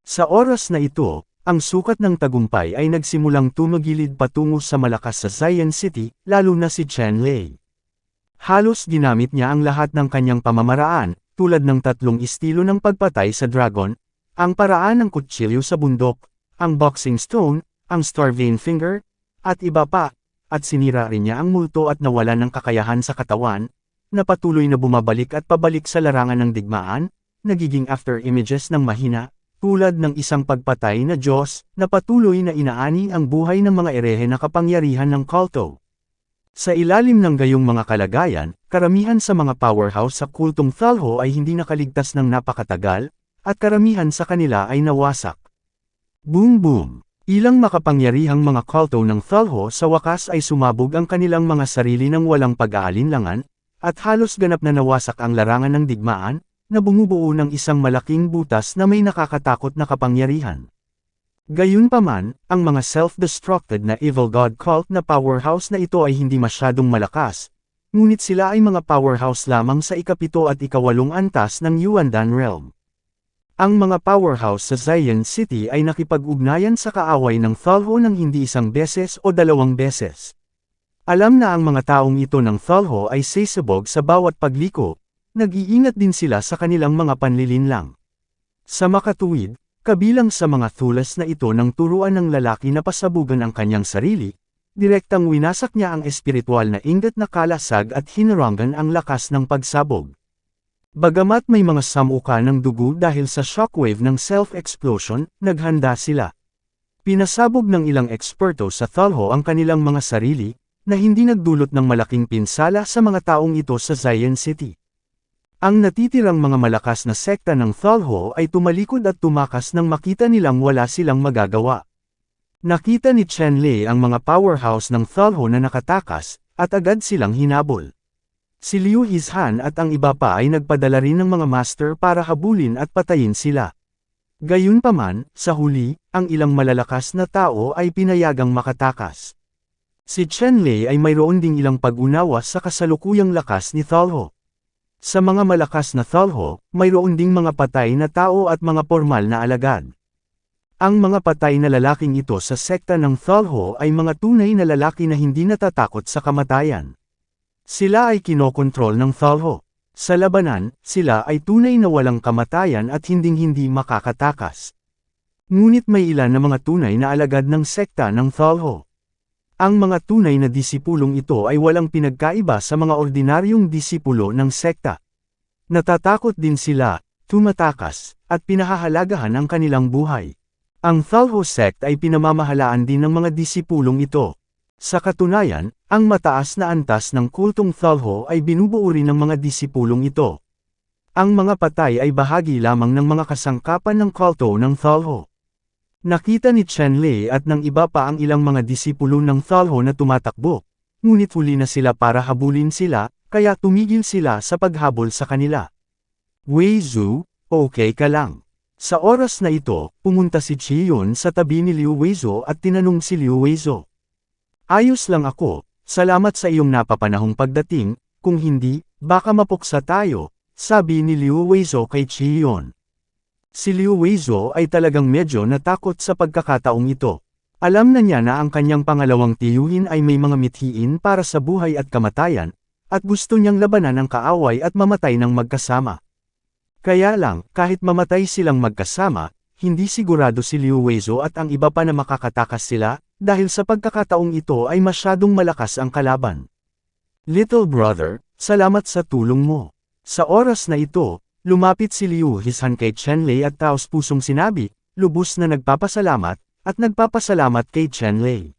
S1: Sa oras na ito, ang sukat ng tagumpay ay nagsimulang tumagilid patungo sa malakas sa Zion City, lalo na si Chen Lei. Halos ginamit niya ang lahat ng kanyang pamamaraan, tulad ng 3 estilo ng pagpatay sa dragon, ang paraan ng kutsilyo sa bundok, ang boxing stone, ang starving finger, at iba pa, at sinira rin niya ang multo at nawalan ng kakayahan sa katawan, na patuloy na bumabalik at pabalik sa larangan ng digmaan, nagiging after images ng mahina, tulad ng isang pagpatay na Diyos, na patuloy na inaani ang buhay ng mga erehe na kapangyarihan ng kulto. Sa ilalim ng gayong mga kalagayan, karamihan sa mga powerhouse sa kultong Thalho ay hindi nakaligtas ng napakatagal, at karamihan sa kanila ay nawasak. Boom boom! Ilang makapangyarihang mga kulto ng Thalho sa wakas ay sumabog ang kanilang mga sarili ng walang pag-aalinlangan, at halos ganap na nawasak ang larangan ng digmaan, na bumubuo ng isang malaking butas na may nakakatakot na kapangyarihan. Gayunpaman, ang mga self-destructed na evil god cult na powerhouse na ito ay hindi masyadong malakas, ngunit sila ay mga powerhouse lamang sa ikapito at ikawalong antas ng Yuandan Realm. Ang mga powerhouse sa Zion City ay nakipag-ugnayan sa kaaway ng Thalho ng hindi isang beses o dalawang beses. Alam na ang mga taong ito ng Thalho ay sasabog sa bawat pagliko, nag-iingat din sila sa kanilang mga panlilinlang. Sa makatuwid, kabilang sa mga thulas na ito ng turuan ng lalaki na pasabugan ang kanyang sarili, direktang winasak niya ang espiritual na ingat na kalasag at hinarangan ang lakas ng pagsabog. Bagamat may mga samuka ng dugo dahil sa shockwave ng self-explosion, naghanda sila. Pinasabog ng ilang eksperto sa Thalho ang kanilang mga sarili, na hindi nagdulot ng malaking pinsala sa mga taong ito sa Zion City. Ang natitirang mga malakas na sekta ng Thalho ay tumalikod at tumakas nang makita nilang wala silang magagawa. Nakita ni Chen Lei ang mga powerhouse ng Thalho na nakatakas, at agad silang hinabol. Si Liu Hizhan at ang iba pa ay nagpadala rin ng mga master para habulin at patayin sila. Gayunpaman, sa huli, ang ilang malalakas na tao ay pinayagang makatakas. Si Chen Lei ay mayroon ding ilang pag-unawa sa kasalukuyang lakas ni Thalho. Sa mga malakas na Thalho, mayroon ding mga patay na tao at mga formal na alagad. Ang mga patay na lalaking ito sa sekta ng Thalho ay mga tunay na lalaki na hindi natatakot sa kamatayan. Sila ay kinokontrol ng Thalho. Sa labanan, sila ay tunay na walang kamatayan at hinding-hindi makakatakas. Ngunit may ilan na mga tunay na alagad ng sekta ng Thalho. Ang mga tunay na disipulong ito ay walang pinagkaiba sa mga ordinaryong disipulo ng sekta. Natatakot din sila, tumatakas, at pinahahalagahan ang kanilang buhay. Ang Thalho sect ay pinamamahalaan din ng mga disipulong ito. Sa katunayan, ang mataas na antas ng kultong Thalho ay binubuo rin ng mga disipulong ito. Ang mga patay ay bahagi lamang ng mga kasangkapan ng kulto ng Thalho. Nakita ni Chen Lei at ng iba pa ang ilang mga disipulo ng Thalho na tumatakbo, ngunit huli na sila para habulin sila, kaya tumigil sila sa paghabol sa kanila. Wei Zhu, okay ka lang. Sa oras na ito, pumunta si Qi Yun sa tabi ni Liu Weizhou at tinanong si Liu Weizhou. Ayos lang ako, salamat sa iyong napapanahong pagdating, kung hindi, baka mapuksa tayo, sabi ni Liu Weizhou kay Qi Yun. Si Liu Weizhou ay talagang medyo natakot sa pagkakataong ito. Alam na niya na ang kanyang pangalawang tiyuhin ay may mga mithiin para sa buhay at kamatayan, at gusto niyang labanan ang kaaway at mamatay ng magkasama. Kaya lang, kahit mamatay silang magkasama, hindi sigurado si Liu Weizhou at ang iba pa na makakatakas sila, dahil sa pagkakataong ito ay masyadong malakas ang kalaban. Little brother, salamat sa tulong mo. Sa oras na ito, lumapit si Liu Hizhan kay Chen Lei at taos-pusong sinabi, lubos na nagpapasalamat, at nagpapasalamat kay Chen Lei.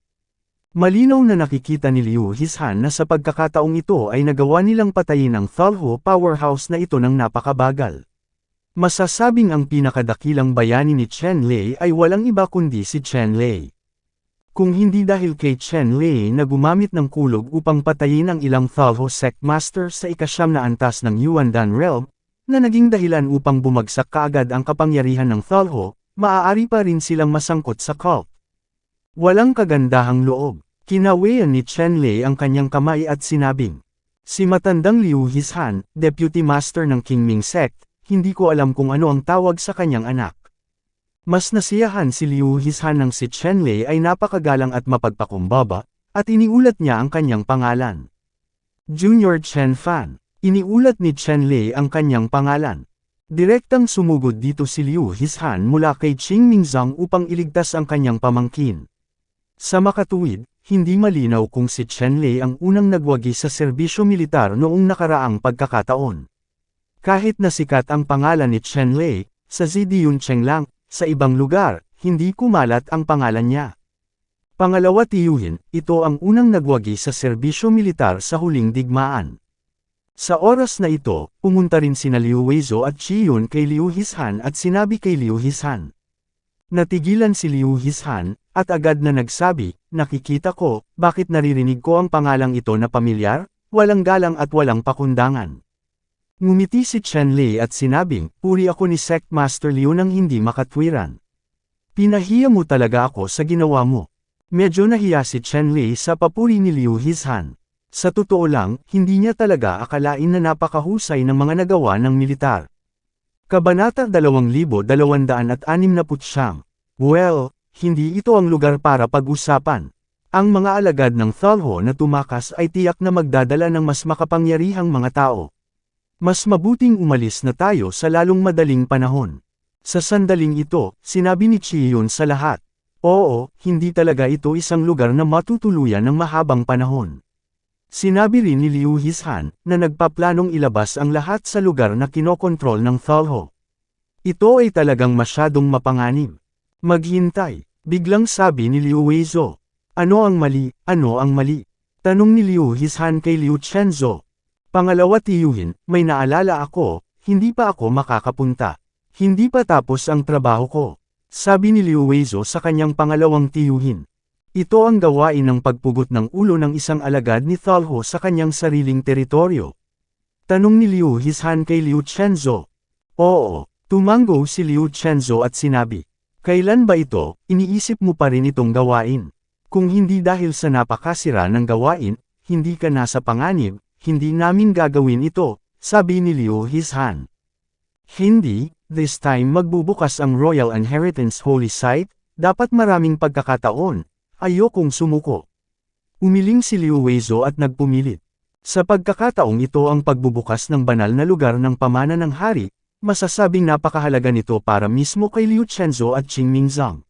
S1: Malinaw na nakikita ni Liu Hizhan na sa pagkakataong ito ay nagawa nilang patayin ang Thalho powerhouse na ito ng napakabagal. Masasabing ang pinakadakilang bayani ni Chen Lei ay walang iba kundi si Chen Lei. Kung hindi dahil kay Chen Lei na gumamit ng kulog upang patayin ang ilang Thalho sect master sa ikasyam na antas ng Yuandan Realm, na naging dahilan upang bumagsak kaagad ang kapangyarihan ng Thalho, maaari pa rin silang masangkot sa cult. Walang kagandahang loob. Kinawayan ni Chen Lei ang kanyang kamay at sinabing, si matandang Liu Hizhan, deputy master ng Qingming sect, hindi ko alam kung ano ang tawag sa kanyang anak. Mas nasiyahan si Liu Hizhan nang si Chen Lei ay napakagalang at mapagpakumbaba, at iniulat niya ang kanyang pangalan. Junior Chen Fan. Iniulat ni Chen Lei ang kanyang pangalan. Direktang sumugod dito si Liu Hizhan mula kay Qing Mingzang upang iligtas ang kanyang pamangkin. Sa makatuwid, hindi malinaw kung si Chen Lei ang unang nagwagi sa serbisyo militar noong nakaraang pagkakataon. Kahit na sikat ang pangalan ni Chen Lei, sa Zidiyun Chenglang, sa ibang lugar, hindi kumalat ang pangalan niya. Pangalawa tiyuhin, ito ang unang nagwagi sa serbisyo militar sa huling digmaan. Sa oras na ito, pumunta rin sina Liu Weizhou at Qi Yun kay Liu Hizhan at sinabi kay Liu Hizhan. Natigilan si Liu Hizhan, at agad na nagsabi, nakikita ko, bakit naririnig ko ang pangalang ito na pamilyar, walang galang at walang pakundangan. Ngumiti si Chen Lei at sinabing, puri ako ni Sect Master Liu nang hindi makatwiran. Pinahiya mo talaga ako sa ginawa mo. Medyo nahiya si Chen Lei sa papuri ni Liu Hizhan. Sa totoo lang, hindi niya talaga akalain na napakahusay ng mga nagawa ng militar. Kabanata 2269. Well, hindi ito ang lugar para pag-usapan. Ang mga alagad ng Thalho na tumakas ay tiyak na magdadala ng mas makapangyarihang mga tao. Mas mabuting umalis na tayo sa lalong madaling panahon. Sa sandaling ito, sinabi ni Chiyun sa lahat. Oo, hindi talaga ito isang lugar na matutuluyan ng mahabang panahon. Sinabi rin ni Liu Hizhan, na nagpaplanong ilabas ang lahat sa lugar na kinokontrol ng Thalho. Ito ay talagang masyadong mapanganib. Maghintay, biglang sabi ni Liu Weizo. Ano ang mali, ano ang mali? Tanong ni Liu Hizhan kay Liu Chenzo. Pangalawa tiyuhin, may naalala ako, hindi pa ako makakapunta. Hindi pa tapos ang trabaho ko. Sabi ni Liu Weizo sa kanyang pangalawang tiyuhin. Ito ang gawain ng pagpugot ng ulo ng isang alagad ni Thalho sa kanyang sariling teritoryo. Tanong ni Liu Hizhan kay Liu Chenzo. Oo, tumango si Liu Chenzo at sinabi. Kailan ba ito, iniisip mo pa rin itong gawain? Kung hindi dahil sa napakasira ng gawain, hindi ka nasa panganib, hindi namin gagawin ito, sabi ni Liu Hizhan. Hindi, this time magbubukas ang Royal Inheritance Holy Site, dapat maraming pagkakataon, ayokong sumuko. Umiling si Liu Weizo at nagpumilit. Sa pagkakataong ito ang pagbubukas ng banal na lugar ng pamana ng hari, masasabing napakahalaga nito para mismo kay Liu Chenzo at Qing Mingzang.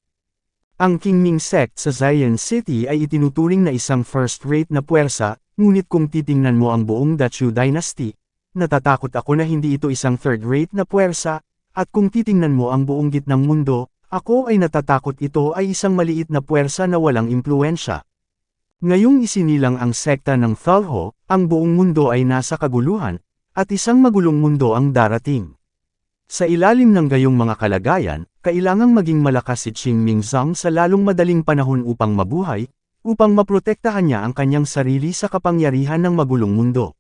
S1: Ang Qingming sect sa Xian City ay itinuturing na isang first-rate na puwersa, ngunit kung titingnan mo ang buong Dachu Dynasty, natatakot ako na hindi ito isang third-rate na puwersa, at kung titingnan mo ang buong gitnang mundo, ako ay natatakot ito ay isang maliit na puwersa na walang impluensya. Ngayong isinilang ang sekta ng Thalho, ang buong mundo ay nasa kaguluhan, at isang magulong mundo ang darating. Sa ilalim ng gayong mga kalagayan, kailangang maging malakas si Qing Mingzang sa lalong madaling panahon upang mabuhay, upang maprotektahan niya ang kanyang sarili sa kapangyarihan ng magulong mundo.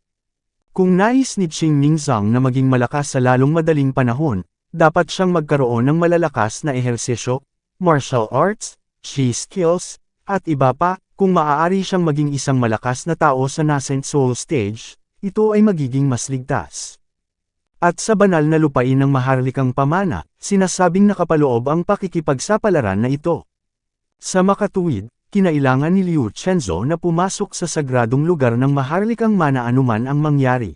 S1: Kung nais ni Qing Mingzang na maging malakas sa lalong madaling panahon, dapat siyang magkaroon ng malalakas na ehersisyo, martial arts, chi skills, at iba pa. Kung maaari siyang maging isang malakas na tao sa nascent soul stage, ito ay magiging mas ligtas. At sa banal na lupain ng maharlikang pamana, sinasabing nakapaloob ang pakikipagsapalaran na ito. Sa makatuwid, kinailangan ni Liu Chenzo na pumasok sa sagradong lugar ng maharlikang mana anuman ang mangyari.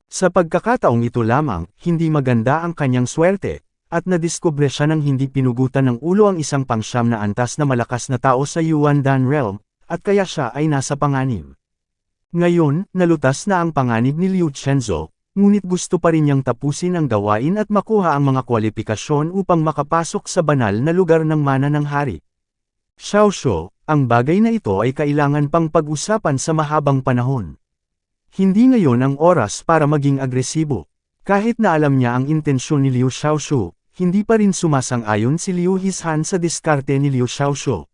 S1: Sa pagkakataong ito lamang, hindi maganda ang kanyang swerte, at nadiskubre siya ng hindi pinugutan ng ulo ang isang pangsyam na antas na malakas na tao sa Yuandan Realm, at kaya siya ay nasa panganib. Ngayon, nalutas na ang panganib ni Liu Chenzo, ngunit gusto pa rin niyang tapusin ang gawain at makuha ang mga kwalifikasyon upang makapasok sa banal na lugar ng mana ng hari. Xiaoshu, ang bagay na ito ay kailangan pang pag-usapan sa mahabang panahon. Hindi ngayon ang oras para maging agresibo. Kahit na alam niya ang intensyon ni Liu Xiaoshu, hindi pa rin sumasang-ayon si Liu Hizhan sa diskarte ni Liu Xiaoshu.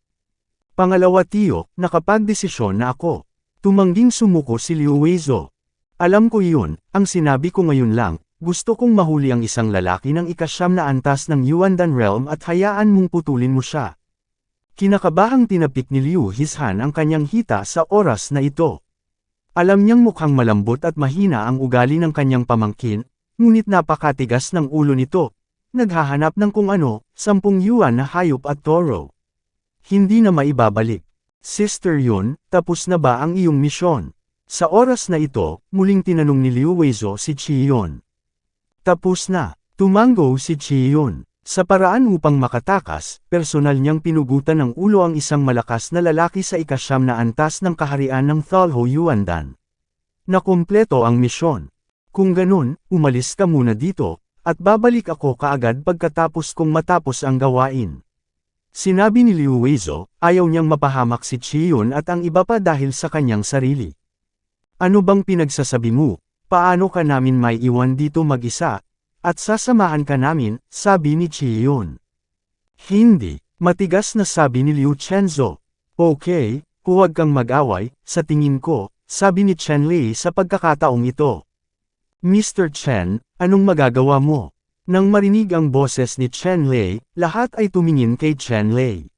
S1: Pangalawa tiyo, nakapagdesisyon na ako. Tumangging sumuko si Liu Weizo. Alam ko iyon, ang sinabi ko ngayon lang, gusto kong mahuli ang isang lalaki ng ikasyam na antas ng Yuandan Realm at hayaan mong putulin mo siya. Kinakabahang tinapik ni Liu Hizhan ang kanyang hita sa oras na ito. Alam niyang mukhang malambot at mahina ang ugali ng kanyang pamangkin, ngunit napakatigas ng ulo nito. Naghahanap ng kung ano, 10 yuan na hayop at toro. Hindi na maibabalik. Sister Yun, tapos na ba ang iyong misyon? Sa oras na ito, muling tinanong ni Liu Weizo si Chiyun. Tapos na, tumango si Chiyun. Sa paraan upang makatakas, personal niyang pinugutan ng ulo ang isang malakas na lalaki sa ikasyam na antas ng kaharian ng Thalho Yuandan. Nakumpleto ang misyon. Kung ganun, umalis ka muna dito, at babalik ako kaagad pagkatapos kong matapos ang gawain. Sinabi ni Liu Weizo, ayaw niyang mapahamak si Chiyun at ang iba pa dahil sa kanyang sarili. Ano bang pinagsasabi mo? Paano ka namin may iwan dito mag-isa? At sasamahan ka namin, sabi ni Chiyun. Hindi, matigas na sabi ni Liu Chenzo. Okay, huwag kang mag-away, sa tingin ko, sabi ni Chen Lei sa pagkakataong ito. Mr. Chen, anong magagawa mo? Nang marinig ang boses ni Chen Lei, lahat ay tumingin kay Chen Lei.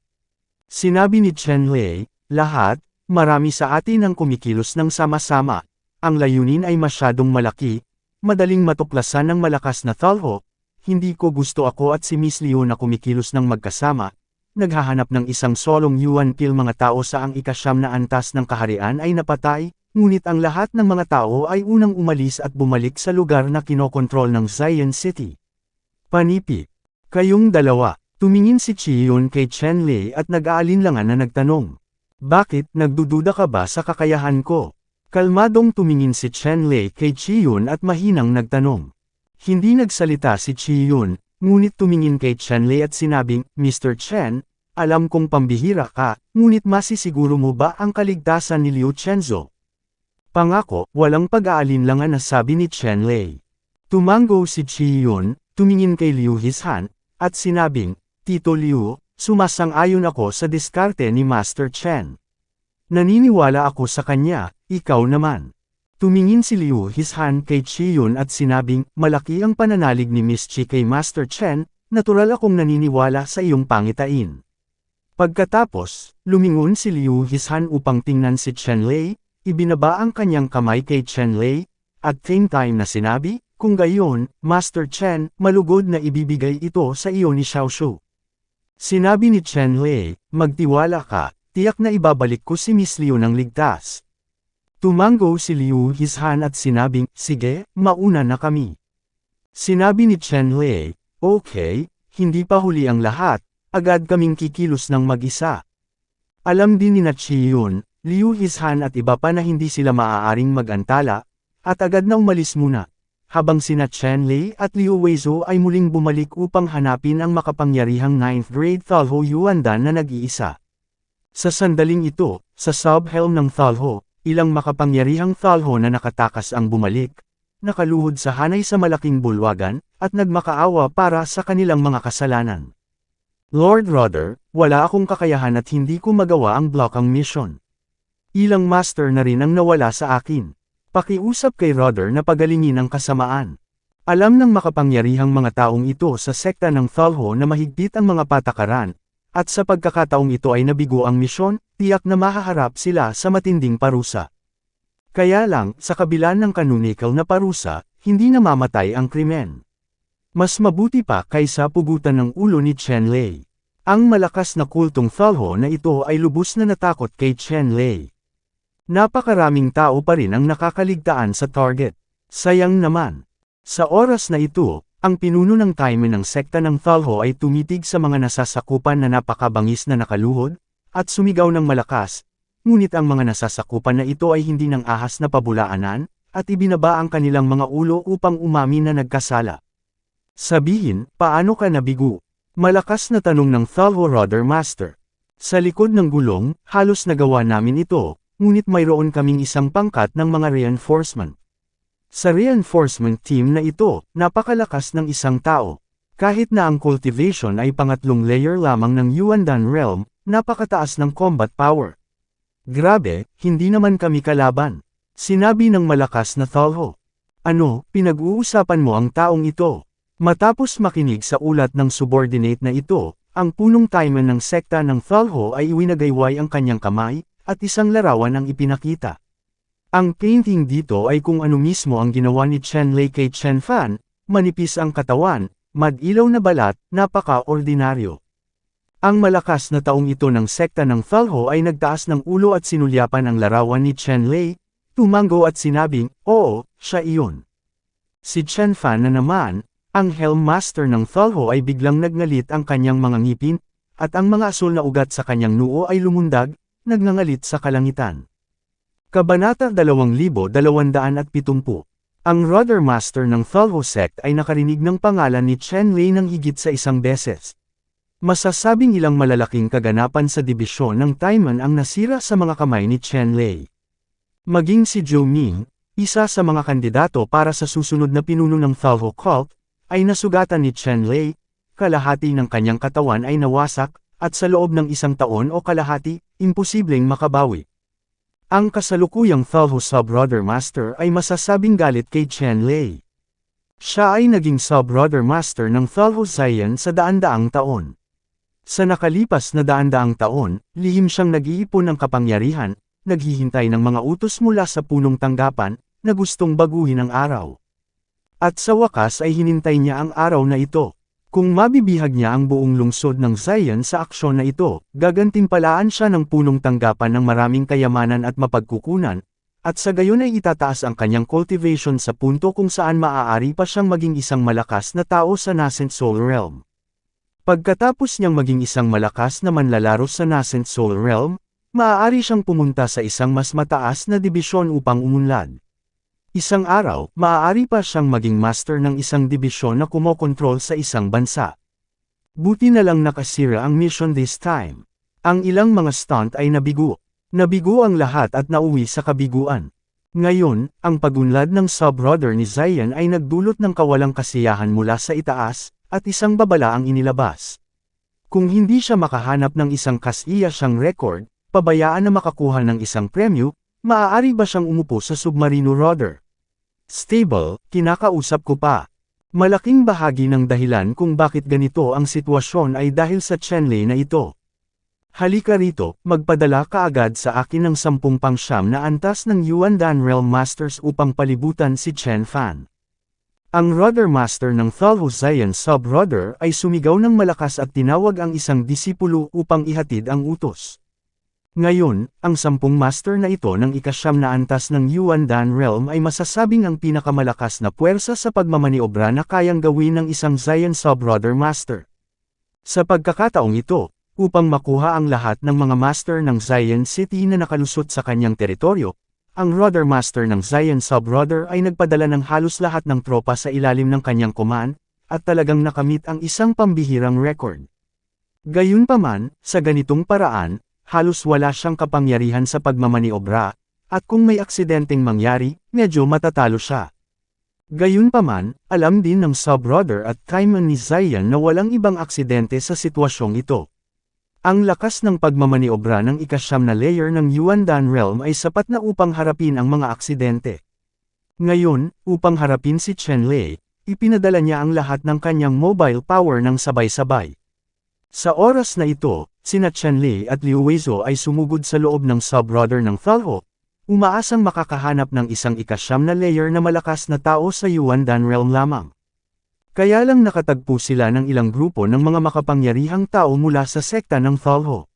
S1: Sinabi ni Chen Lei, lahat, marami sa atin ang kumikilos ng sama-sama. Ang layunin ay masyadong malaki, madaling matuklasan ng malakas na Thalho. Hindi ko gusto ako at si Miss Liu na kumikilos ng magkasama. Naghahanap ng isang solong yuan pil mga tao sa ang ikasyam na antas ng kaharian ay napatay, ngunit ang lahat ng mga tao ay unang umalis at bumalik sa lugar na kinokontrol ng Xian City. Panipi. Kayong dalawa. Tumingin si Chiyun kay Chen Lei at nag-aalinlangan na nagtanong. Bakit, nagdududa ka ba sa kakayahan ko? Kalmadong tumingin si Chen Lei kay Chiyun at mahinang nagtanong. Hindi nagsalita si Chiyun, ngunit tumingin kay Chen Lei at sinabing, Mr. Chen, alam kong pambihira ka, ngunit masisiguro mo ba ang kaligtasan ni Liu Chenzo? Pangako, walang pag-aalinlangan na sabi ni Chen Lei. Tumango si Chiyun, tumingin kay Liu Hishan, at sinabing, Tito Liu, sumasang-ayon ako sa diskarte ni Master Chen. Naniniwala ako sa kanya, ikaw naman. Tumingin si Liu Hishan kay Chiyun at sinabing, malaki ang pananalig ni Miss Chi kay Master Chen, natural akong naniniwala sa iyong pangitain. Pagkatapos, lumingon si Liu Hishan upang tingnan si Chen Lei, ibinaba ang kanyang kamay kay Chen Lei, at same time na sinabi, kung gayon, Master Chen, malugod na ibibigay ito sa iyo ni Xiaoshu. Sinabi ni Chen Lei, magtiwala ka, tiyak na ibabalik ko si Miss Liu ng ligtas. Tumango si Liu Hishan at sinabing, sige, mauna na kami. Sinabi ni Chen Lei, okay, hindi pa huli ang lahat, agad kaming kikilos ng mag-isa. Alam din ni Chiyun, Liu Hishan at iba pa na hindi sila maaaring mag-antala, at agad na umalis muna, habang sina Chen Lei at Liu Weizo ay muling bumalik upang hanapin ang makapangyarihang 9th grade Thalho Yuandan na nag-iisa. Sa sandaling ito, sa sub-helm ng Thalho, ilang makapangyarihang Thalho na nakatakas ang bumalik, nakaluhod sa hanay sa malaking bulwagan, at nagmakaawa para sa kanilang mga kasalanan. Lord Rudder, wala akong kakayahan at hindi ko magawa ang blockang mission. Ilang master na rin ang nawala sa akin. Pakiusap kay Rudder na pagalingin ang kasamaan. Alam ng makapangyarihang mga taong ito sa sekta ng Thalho na mahigpit ang mga patakaran, at sa pagkakataong ito ay nabigo ang misyon, tiyak na mahaharap sila sa matinding parusa. Kaya lang, sa kabila ng canonical na parusa, hindi namamatay ang krimen. Mas mabuti pa kaysa pugutan ng ulo ni Chen Lei. Ang malakas na kultong Thalho na ito ay lubos na natakot kay Chen Lei. Napakaraming tao pa rin ang nakakaligtaan sa target. Sayang naman. Sa oras na ito, ang pinuno ng time ng sekta ng Thalho ay tumitig sa mga nasasakupan na napakabangis na nakaluhod, at sumigaw ng malakas, ngunit ang mga nasasakupan na ito ay hindi ng ahas na pabulaanan, at ibinaba ang kanilang mga ulo upang umamin na nagkasala. Sabihin, paano ka nabigo? Malakas na tanong ng Thalho Rudder Master. Sa likod ng gulong, halos nagawa namin ito, ngunit mayroon kaming isang pangkat ng mga reinforcement. Sa reinforcement team na ito, napakalakas ng isang tao. Kahit na ang cultivation ay pangatlong layer lamang ng Yuandan Realm, napakataas ng combat power. Grabe, hindi naman kami kalaban. Sinabi ng malakas na Thalho. Ano, pinag-uusapan mo ang taong ito? Matapos makinig sa ulat ng subordinate na ito, ang punong timeman ng sekta ng Thalho ay iwinagayway ang kanyang kamay, at isang larawan ang ipinakita. Ang painting dito ay kung ano mismo ang ginawa ni Chen Lei kay Chen Fan, manipis ang katawan, madilaw na balat, napaka-ordinaryo. Ang malakas na taong ito ng sekta ng Thalho ay nagtaas ng ulo at sinulyapan ang larawan ni Chen Lei, tumango at sinabing, oo, siya iyon. Si Chen Fan na naman, ang Helm Master ng Thalho ay biglang nagngalit ang kanyang mga ngipin, at ang mga asul na ugat sa kanyang noo ay lumundag, nagngangalit sa kalangitan. Kabanata 2270. Ang Rudder Master ng Thalho Sect ay nakarinig ng pangalan ni Chen Lei ng higit sa isang beses. Masasabing ilang malalaking kaganapan sa dibisyon ng Taiman ang nasira sa mga kamay ni Chen Lei. Maging si Zhou Ming, isa sa mga kandidato para sa susunod na pinuno ng Thalho Cult, ay nasugatan ni Chen Lei, kalahati ng kanyang katawan ay nawasak, at sa loob ng isang taon o kalahati, imposibleng makabawi. Ang kasalukuyang Thalho Sub-Rudder Master ay masasabing galit kay Chen Lei. Siya ay naging sub-brother master ng Thalho Zayan sa daan-daang taon. Sa nakalipas na daan-daang taon, lihim siyang nag-iipon ng kapangyarihan, naghihintay ng mga utos mula sa punong tanggapan, na gustong baguhin ang araw. At sa wakas ay hinintay niya ang araw na ito. Kung mabibihag niya ang buong lungsod ng Zayan sa aksyon na ito, gagantimpalaan siya ng punong tanggapan ng maraming kayamanan at mapagkukunan, at sa gayon ay itataas ang kanyang cultivation sa punto kung saan maaari pa siyang maging isang malakas na tao sa nascent soul realm. Pagkatapos niyang maging isang malakas na manlalaro sa nascent soul realm, maaari siyang pumunta sa isang mas mataas na dibisyon upang umunlad. Isang araw, maaari pa siyang maging master ng isang dibisyon na kumokontrol sa isang bansa. Buti na lang nakasira ang mission this time. Ang ilang mga stunt ay nabigo. Nabigo ang lahat at nauwi sa kabiguan. Ngayon, ang pagunlad ng sub-brother ni Zayan ay nagdulot ng kawalang kasiyahan mula sa itaas, at isang babala ang inilabas. Kung hindi siya makahanap ng isang kasiya siyang record, pabayaan na makakuha ng isang premyo, maaari ba siyang umupo sa submarino rudder? Stable, kinakausap ko pa. Malaking bahagi ng dahilan kung bakit ganito ang sitwasyon ay dahil sa Chenlei na ito. Halika rito, magpadala ka agad sa akin ng 10 pangsyam na antas ng Yuandan Realm Masters upang palibutan si Chen Fan. Ang Rudder Master ng Thalho Zayan Sub-Rudder ay sumigaw ng malakas at tinawag ang isang disipulo upang ihatid ang utos. Ngayon, ang 10 master na ito ng ika-9 na antas ng Yuandan Realm ay masasabing ang pinakamalakas na puwersa sa pagmamaniobra na kayang gawin ng isang Zayan Sub-Rudder Master. Sa pagkakataong ito, upang makuha ang lahat ng mga master ng Zayan City na nakalusot sa kanyang teritoryo, ang Rudder Master ng Zayan Sub-Rudder ay nagpadala ng halos lahat ng tropa sa ilalim ng kanyang command, at talagang nakamit ang isang pambihirang record. Gayunpaman, sa ganitong paraan, halos wala siyang kapangyarihan sa pagmamaniobra, at kung may aksidenteng mangyari, medyo matatalo siya. Gayunpaman, alam din ng sub-brother at Kaiman ni Zayan na walang ibang aksidente sa sitwasyong ito. Ang lakas ng pagmamaniobra ng ika-9 na layer ng Yuandan Realm ay sapat na upang harapin ang mga aksidente. Ngayon, upang harapin si Chenlei, ipinadala niya ang lahat ng kanyang mobile power ng sabay-sabay. Sa oras na ito, sina Chenlei at Liu Weizo ay sumugod sa loob ng sub-brother ng Thalho, umaasang makakahanap ng isang ika-9 na layer na malakas na tao sa Yuandan Realm lamang. Kaya lang nakatagpo sila ng ilang grupo ng mga makapangyarihang tao mula sa sekta ng Thalho.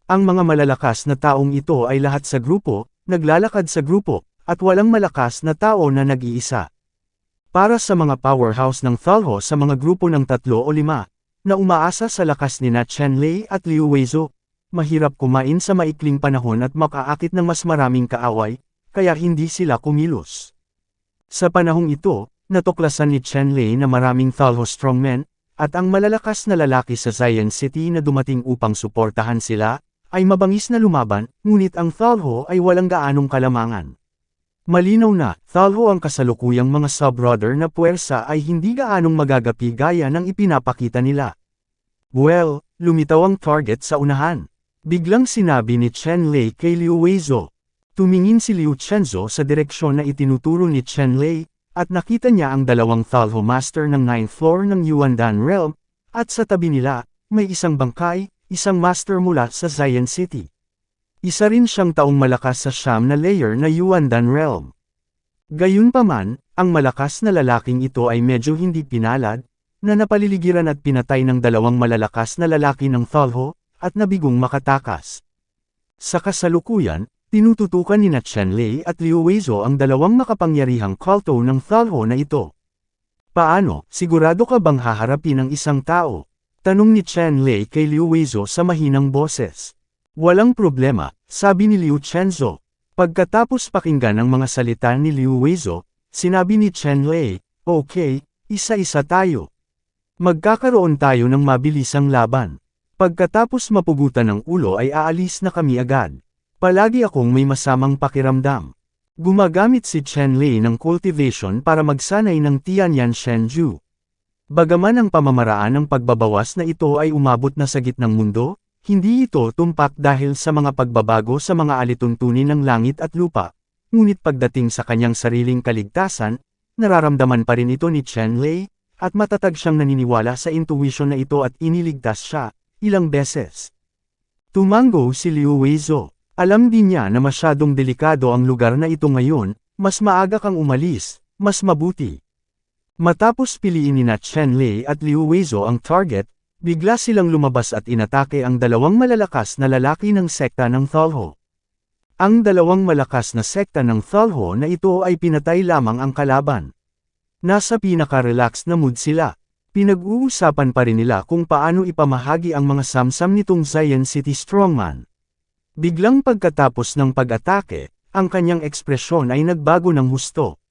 S1: Ang mga malalakas na taong ito ay lahat sa grupo, naglalakad sa grupo, at walang malakas na tao na nag-iisa. Para sa mga powerhouse ng Thalho sa mga grupo ng 3 o 5, na umaasa sa lakas nina Chenlei at Liu Weizo, mahirap kumain sa maikling panahon at makaakit ng mas maraming kaaway, kaya hindi sila kumilos. Sa panahong ito, natuklasan ni Chenlei na maraming Thalho strongmen, at ang malalakas na lalaki sa Zayan City na dumating upang suportahan sila, ay mabangis na lumaban, ngunit ang Thalho ay walang gaanong kalamangan. Malinaw na, Thalho ang kasalukuyang mga sub-brother na puwersa ay hindi gaanong magagapi gaya ng ipinapakita nila. Well, lumitaw ang target sa unahan. Biglang sinabi ni Chenlei kay Liu Weizo. Tumingin si Liu Chenzo sa direksyon na itinuturo ni Chenlei, at nakita niya ang 2 Thalho Master ng 9th floor ng Yuandan Realm, at sa tabi nila, may isang bangkay, isang master mula sa Zayan City. Isa rin siyang taong malakas sa 9 na layer na Yuandan Realm. Gayunpaman, ang malakas na lalaking ito ay medyo hindi pinalad, na napaliligiran at pinatay ng 2 malalakas na lalaki ng Thalho, at nabigong makatakas. Sa kasalukuyan, tinututukan ni Chenlei at Liu Weizo ang 2 makapangyarihang kulto ng Thalho na ito. Paano, sigurado ka bang haharapin ang isang tao? Tanong ni Chenlei kay Liu Weizo sa mahinang boses. Walang problema, sabi ni Liu Chenzo. Pagkatapos pakinggan ang mga salita ni Liu Weizo, sinabi ni Chenlei, okay, isa-isa tayo. Magkakaroon tayo ng mabilisang laban. Pagkatapos mapugutan ng ulo ay aalis na kami agad. Palagi akong may masamang pakiramdam. Gumagamit si Chenlei ng cultivation para magsanay ng Tianyan Shenju. Bagaman ang pamamaraan ng pagbabawas na ito ay umabot na sa gitnang mundo, hindi ito tumpak dahil sa mga pagbabago sa mga alituntunin ng langit at lupa, ngunit pagdating sa kanyang sariling kaligtasan, nararamdaman pa rin ito ni Chen Lei, at matatag siyang naniniwala sa intuition na ito at iniligtas siya, ilang beses. Tumango si Liu Weizo. Alam din niya na masyadong delikado ang lugar na ito ngayon, mas maaga kang umalis, mas mabuti. Matapos piliin ni Chen Lei at Liu Weizo ang target, bigla silang lumabas at inatake ang dalawang malalakas na lalaki ng sekta ng Thalho. Ang dalawang malakas na sekta ng Thalho na ito ay pinatay lamang ang kalaban. Nasa pinaka-relax na mood sila. Pinag-uusapan pa rin nila kung paano ipamahagi ang mga samsam nitong Zion City Strongman. Biglang pagkatapos ng pag-atake, ang kanyang ekspresyon ay nagbago ng husto.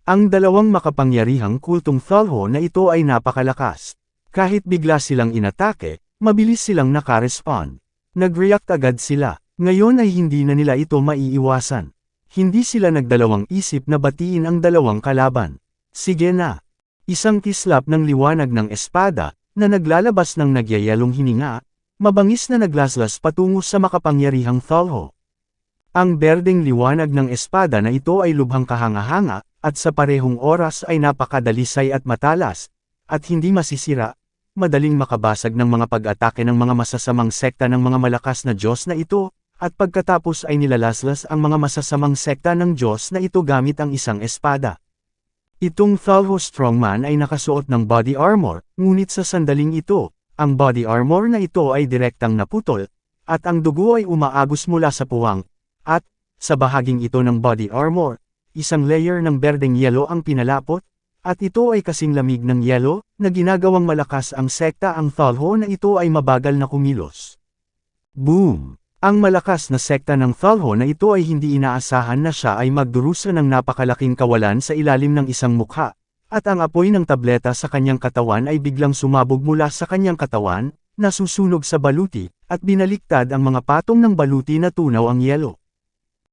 S1: Ang dalawang makapangyarihang kultong Thalho na ito ay napakalakas. Kahit bigla silang inatake, mabilis silang nakarespond. Nag-react agad sila. Ngayon ay hindi na nila ito maiiwasan. Hindi sila nagdalawang isip na batiin ang dalawang kalaban. Sige na. Isang kislap ng liwanag ng espada, na naglalabas ng nagyayalong hininga, mabangis na naglaslas patungo sa makapangyarihang Thalho. Ang berdeng liwanag ng espada na ito ay lubhang kahanga-hanga, at sa parehong oras ay napakadalisay at matalas, at hindi masisira, madaling makabasag ng mga pag-atake ng mga masasamang sekta ng mga malakas na Diyos na ito, at pagkatapos ay nilalaslas ang mga masasamang sekta ng Diyos na ito gamit ang isang espada. Itong Thalho Strongman ay nakasuot ng body armor, ngunit sa sandaling ito, ang body armor na ito ay direktang naputol, at ang dugo ay umaagos mula sa puwang, at, sa bahaging ito ng body armor, isang layer ng berdeng yelo ang pinalapot, at ito ay kasing lamig ng yelo, na ginagawang malakas ang sekta ang Thalho na ito ay mabagal na kumilos. Boom! Ang malakas na sekta ng Thalho na ito ay hindi inaasahan na siya ay magdurusa ng napakalaking kawalan sa ilalim ng isang mukha, at ang apoy ng tableta sa kanyang katawan ay biglang sumabog mula sa kanyang katawan, nasusunog sa baluti, at binaliktad ang mga patong ng baluti na tunaw ang yelo.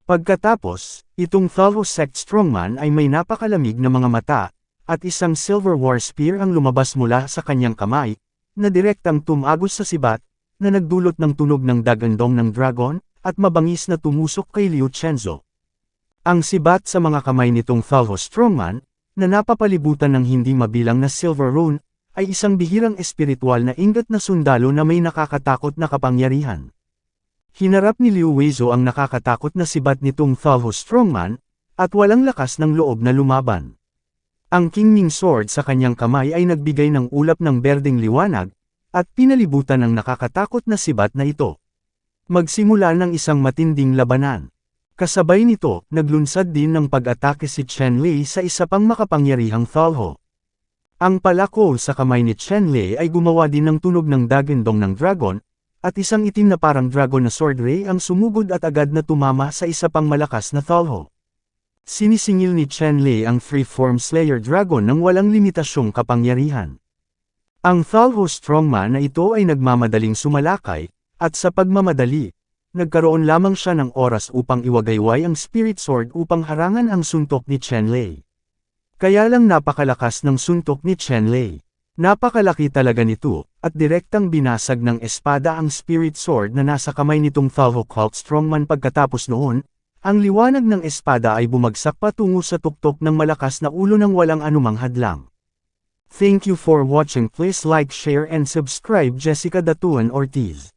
S1: Pagkatapos, itong Thalho Sect Strongman ay may napakalamig na mga mata, at isang Silver War Spear ang lumabas mula sa kanyang kamay, na direktang tumagos sa sibat, na nagdulot ng tunog ng dagandong ng dragon, at mabangis na tumusok kay Liu Chenzo. Ang sibat sa mga kamay nitong Thalho Strongman, na napapalibutan ng hindi mabilang na Silver Rune, ay isang bihirang espiritual na ingat na sundalo na may nakakatakot na kapangyarihan. Hinarap ni Liu Weizo ang nakakatakot na sibat nitong Thalho Strongman, at walang lakas ng loob na lumaban. Ang Kingning Sword sa kanyang kamay ay nagbigay ng ulap ng berdeng liwanag, at pinalibutan ng nakakatakot na sibat na ito. Magsimula ng isang matinding labanan. Kasabay nito, naglunsad din ng pag-atake si Chen Lei sa isa pang makapangyarihang Thalho. Ang palako sa kamay ni Chen Lei ay gumawa din ng tunog ng dagandong ng dragon, at isang itim na parang dragon na sword ray ang sumugod at agad na tumama sa isa pang malakas na Thalho. Sinisingil ni Chen Lei ang Freeform Slayer Dragon ng walang limitasyong kapangyarihan. Ang Thalho Strongman na ito ay nagmamadaling sumalakay, at sa pagmamadali, nagkaroon lamang siya ng oras upang iwagayway ang Spirit Sword upang harangan ang suntok ni Chen Lei. Kaya lang napakalakas ng suntok ni Chen Lei. Napakalaki talaga nito, at direktang binasag ng espada ang Spirit Sword na nasa kamay nitong Thalho Cult Strongman. Pagkatapos noon, ang liwanag ng espada ay bumagsak patungo sa tuktok ng malakas na ulo ng walang anumang hadlang. Thank you for watching. Please like, share and subscribe. Jessica Datuan Ortiz.